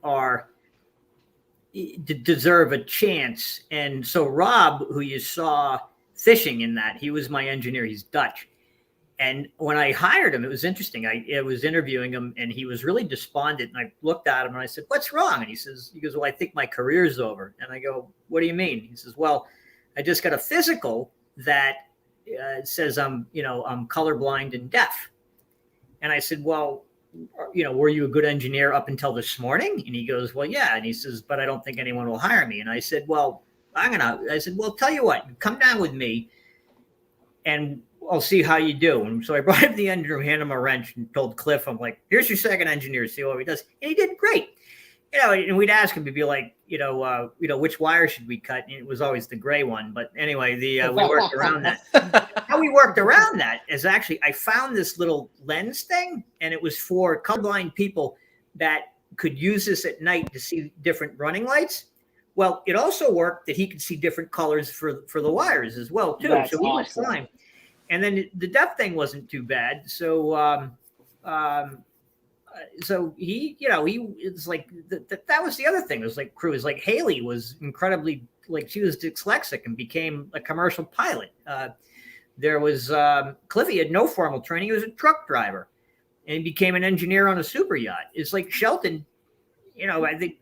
deserve a chance. And so Rob, who you saw fishing in that, he was my engineer. He's Dutch. And when I hired him, it was interesting. I was interviewing him, and he was really despondent. And I looked at him and I said, "What's wrong?" And he goes, "Well, I think my career's over." And I go, "What do you mean?" He says, "Well, I just got a physical that says I'm colorblind and deaf." And I said, "Well, were you a good engineer up until this morning?" And he goes, "Well, yeah." And he says, "But I don't think anyone will hire me." And I said, "Well, well, tell you what, come down with me and I'll see how you do." And so I brought him the engineer, handed him a wrench, and told Cliff, I'm like, "Here's your second engineer, see how he does." And he did great. And we'd ask him to be like, which wire should we cut? And it was always the gray one. But anyway, we worked around that. How we worked around that is actually, I found this little lens thing, and it was for colorblind people that could use this at night to see different running lights. Well, it also worked that he could see different colors for the wires as well, too. That's so we were awesome. fine. And then the deaf thing wasn't too bad. So, so he it's like that was the other thing. It was like crew is like Haley was incredibly, like, she was dyslexic and became a commercial pilot. There was Cliffy had no formal training. He was a truck driver, and he became an engineer on a super yacht. It's like Shelton, I think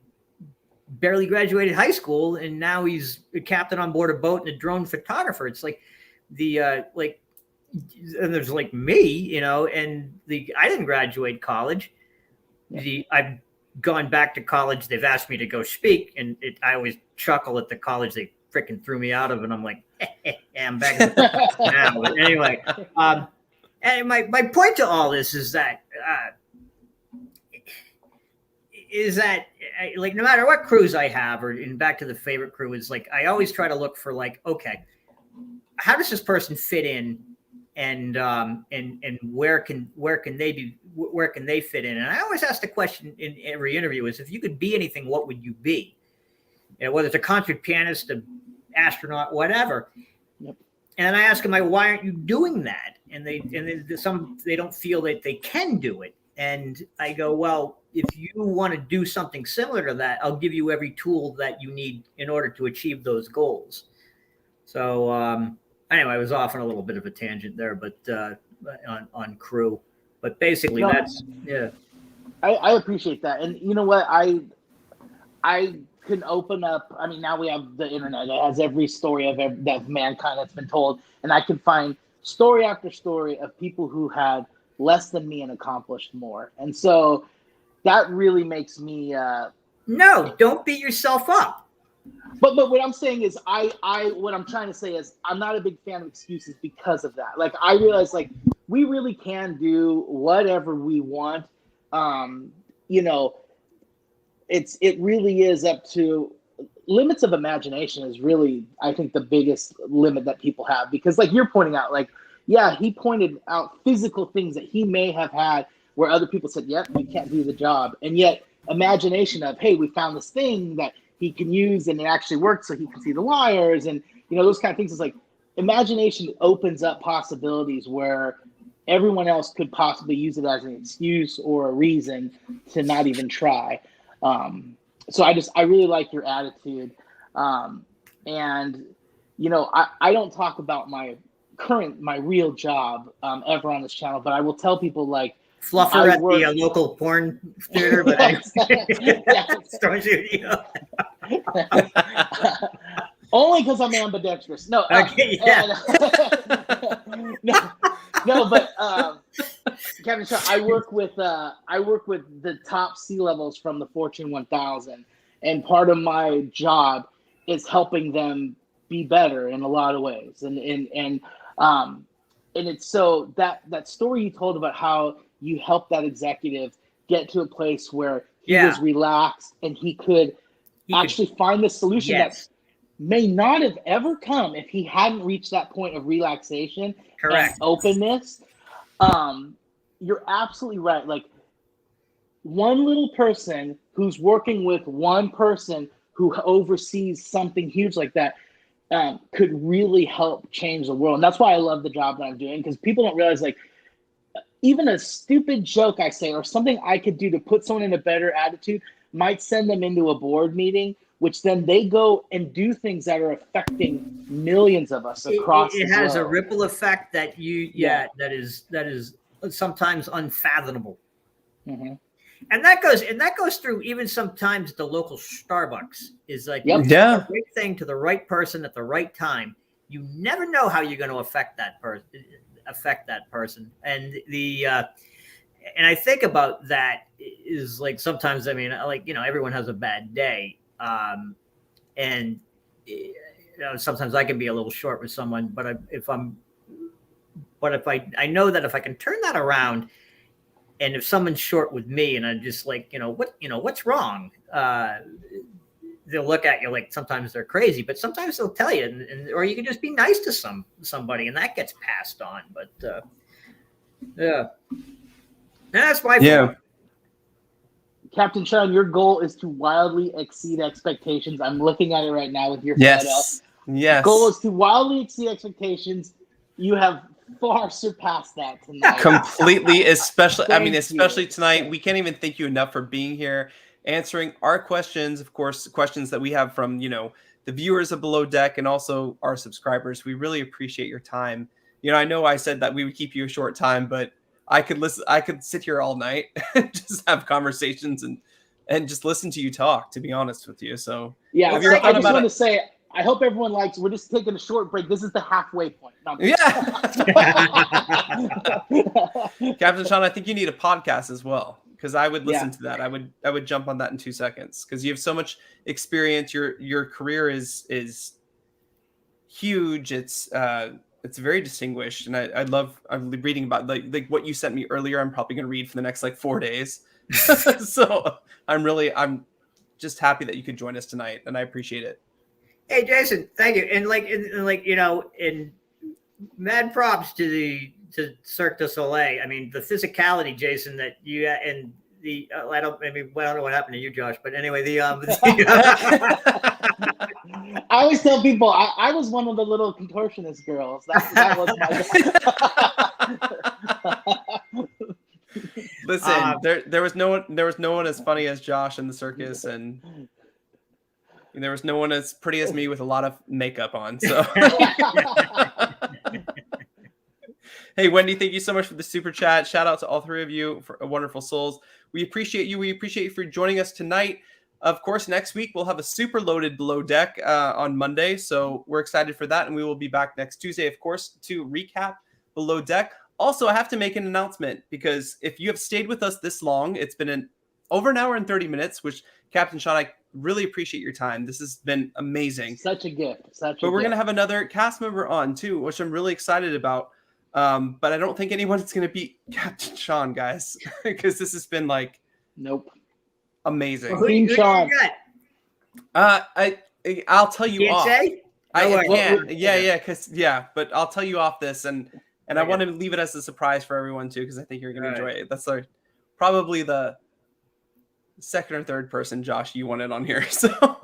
barely graduated high school, and now he's a captain on board a boat and a drone photographer. It's like and there's like me, and I didn't graduate college. I've gone back to college. They've asked me to go speak, and I always chuckle at the college they freaking threw me out of, and I'm like, I'm back now. But anyway, and my point to all this is that like, no matter what cruise I have, and back to the favorite crew, is like I always try to look for, like, okay, how does this person fit in? And where can they fit in? And I always ask the question in every interview is, if you could be anything, what would you be? Whether it's a concert pianist, an astronaut, whatever. Yep. And I ask them, why aren't you doing that? And they don't feel that they can do it. And I go, well, if you want to do something similar to that, I'll give you every tool that you need in order to achieve those goals. So, anyway, I was off on a little bit of a tangent there, but on crew. But basically, that's I appreciate that, and you know what, I can open up. I mean, now we have the internet that has every story of mankind that's been told, and I can find story after story of people who had less than me and accomplished more, and so that really makes me. No, don't beat yourself up. But what I'm saying is, what I'm trying to say is, I'm not a big fan of excuses because of that. Like, I realize, like, we really can do whatever we want. it really is up to limits of imagination is really, I think, the biggest limit that people have, because like you're pointing out, like, yeah, he pointed out physical things that he may have had where other people said, yep, you can't do the job. And yet imagination of, hey, we found this thing that he can use and it actually works so he can see the wires and, those kind of things. Is like imagination opens up possibilities where everyone else could possibly use it as an excuse or a reason to not even try. So I really like your attitude. And, I don't talk about my real job ever on this channel, but I will tell people like, Fluffer at the local porn theater, but only because I'm ambidextrous. No, okay, yeah. no, but Captain Sean, I work with the top sea levels from the Fortune 1000, and part of my job is helping them be better in a lot of ways, and it's so that story you told about how you helped that executive get to a place where he was relaxed and he could actually find the solution that may not have ever come if he hadn't reached that point of relaxation and openness. You're absolutely right. Like one little person who's working with one person who oversees something huge like that could really help change the world. And that's why I love the job that I'm doing, because people don't realize, like, even a stupid joke I say or something I could do to put someone in a better attitude might send them into a board meeting, which then they go and do things that are affecting millions of us across the globe. It has a ripple effect that that is sometimes unfathomable. Mm-hmm. And that goes through even sometimes the local Starbucks is like the right thing to the right person at the right time. You never know how you're going to affect that person. And and I think about that is like sometimes, I mean, like, everyone has a bad day. And sometimes I can be a little short with someone, but if I know that if I can turn that around, and if someone's short with me and I'm just like, what's wrong? They'll look at you like sometimes they're crazy, but sometimes they'll tell you, or you can just be nice to somebody and that gets passed on. But that's my point. Captain Sean, your goal is to wildly exceed expectations. I'm looking at it right now with your photo. Yes. Goal is to wildly exceed expectations. You have far surpassed that tonight. Completely, especially you. Tonight. We can't even thank you enough for being here, answering our questions, of course, questions that we have from, the viewers of Below Deck and also our subscribers. We really appreciate your time. I know I said that we would keep you a short time, but I could sit here all night and just have conversations and just listen to you talk, to be honest with you. So yeah, I just want to say, I hope everyone likes. We're just taking a short break. This is the halfway point. Captain Sean, I think you need a podcast as well, because I would listen to that. I would jump on that in 2 seconds, because you have so much experience. Your career is huge. It's very distinguished, and I'm reading about like what you sent me earlier. I'm probably going to read for the next 4 days. So I'm just happy that you could join us tonight, and I appreciate it. Hey, Jason, thank you. And and mad props to Cirque du Soleil. I mean, the physicality, Jason, that you and the I don't know what happened to you, Josh, but anyway, I always tell people I was one of the little contortionist girls. That was my. Listen, there was no one as funny as Josh in the circus, and there was no one as pretty as me with a lot of makeup on. So, hey, Wendy, thank you so much for the super chat. Shout out to all three of you for wonderful souls. We appreciate you. We appreciate you for joining us tonight. Of course, next week we'll have a super loaded Below Deck on Monday, so we're excited for that, and we will be back next Tuesday, of course, to recap Below Deck. Also, I have to make an announcement, because if you have stayed with us this long, it's been over an hour and 30 minutes, which, Captain Sean, I really appreciate your time. This has been amazing. Such a gift. But we're going to have another cast member on, too, which I'm really excited about. But I don't think anyone's going to beat Captain Sean, guys, because this has been Nope. Amazing. Who do you got? I'll tell you Can't off. say? I can't. Yeah, but I'll tell you off this, and I want to leave it as a surprise for everyone too, because I think you're going to enjoy it. That's probably the second or third person, Josh, you wanted on here. So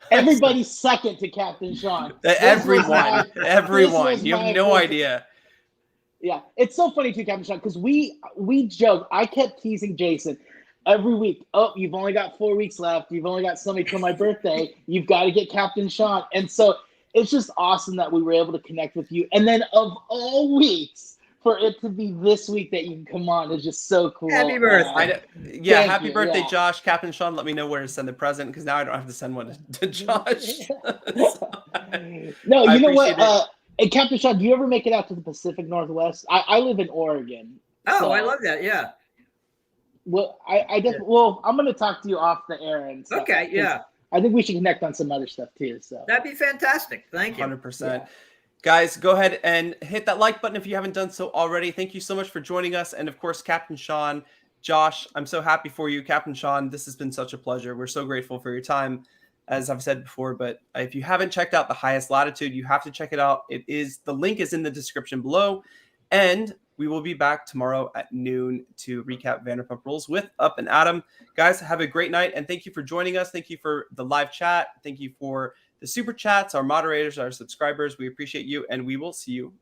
everybody's second to Captain Sean. Everyone. You have no idea. Yeah, it's so funny too, Captain Sean, because we joke. I kept teasing Jason every week. Oh, you've only got 4 weeks left. You've only got so many till my birthday. You've got to get Captain Sean. And so it's just awesome that we were able to connect with you. And then of all weeks, for it to be this week that you can come on is just so cool. Happy birthday. Happy birthday, Josh. Captain Sean, let me know where to send the present, because now I don't have to send one to Josh. No, you know what? Hey, Captain Sean, do you ever make it out to the Pacific Northwest? I live in Oregon. Oh, so, I love that. Yeah. Well, I definitely. Well, I'm going to talk to you off the air and stuff. Okay. Yeah. I think we should connect on some other stuff too. So that'd be fantastic. Thank you. 100%. Yeah. Guys, go ahead and hit that like button if you haven't done so already. Thank you so much for joining us, and of course, Captain Sean, Josh. I'm so happy for you, Captain Sean. This has been such a pleasure. We're so grateful for your time, as I've said before. But if you haven't checked out the Highest Latitude, you have to check it out. The link is in the description below, and we will be back tomorrow at noon to recap Vanderpump Rules with Up and Adam. Guys, have a great night, and thank you for joining us. Thank you for the live chat. Thank you for the super chats, our moderators, our subscribers. We appreciate you, and we will see you